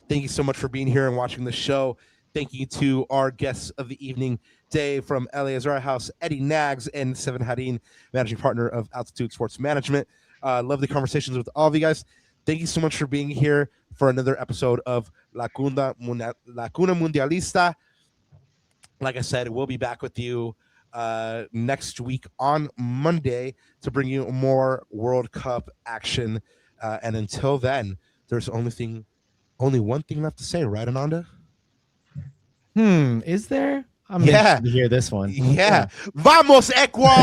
Thank you so much for being here and watching the show. Thank you to our guests of the evening, Dave from Eleazar House, Eddie Nags, and Seven Harin, managing partner of Altitude Sports Management. Lovely conversations with all of you guys. Thank you so much for being here for another episode of La Cuna Mundialista. Like I said, we'll be back with you next week on Monday to bring you more World Cup action. And until then, there's only one thing left to say, right, Ananda? Is there? I'm interested to hear this one. Yeah. Vamos, Ecuador!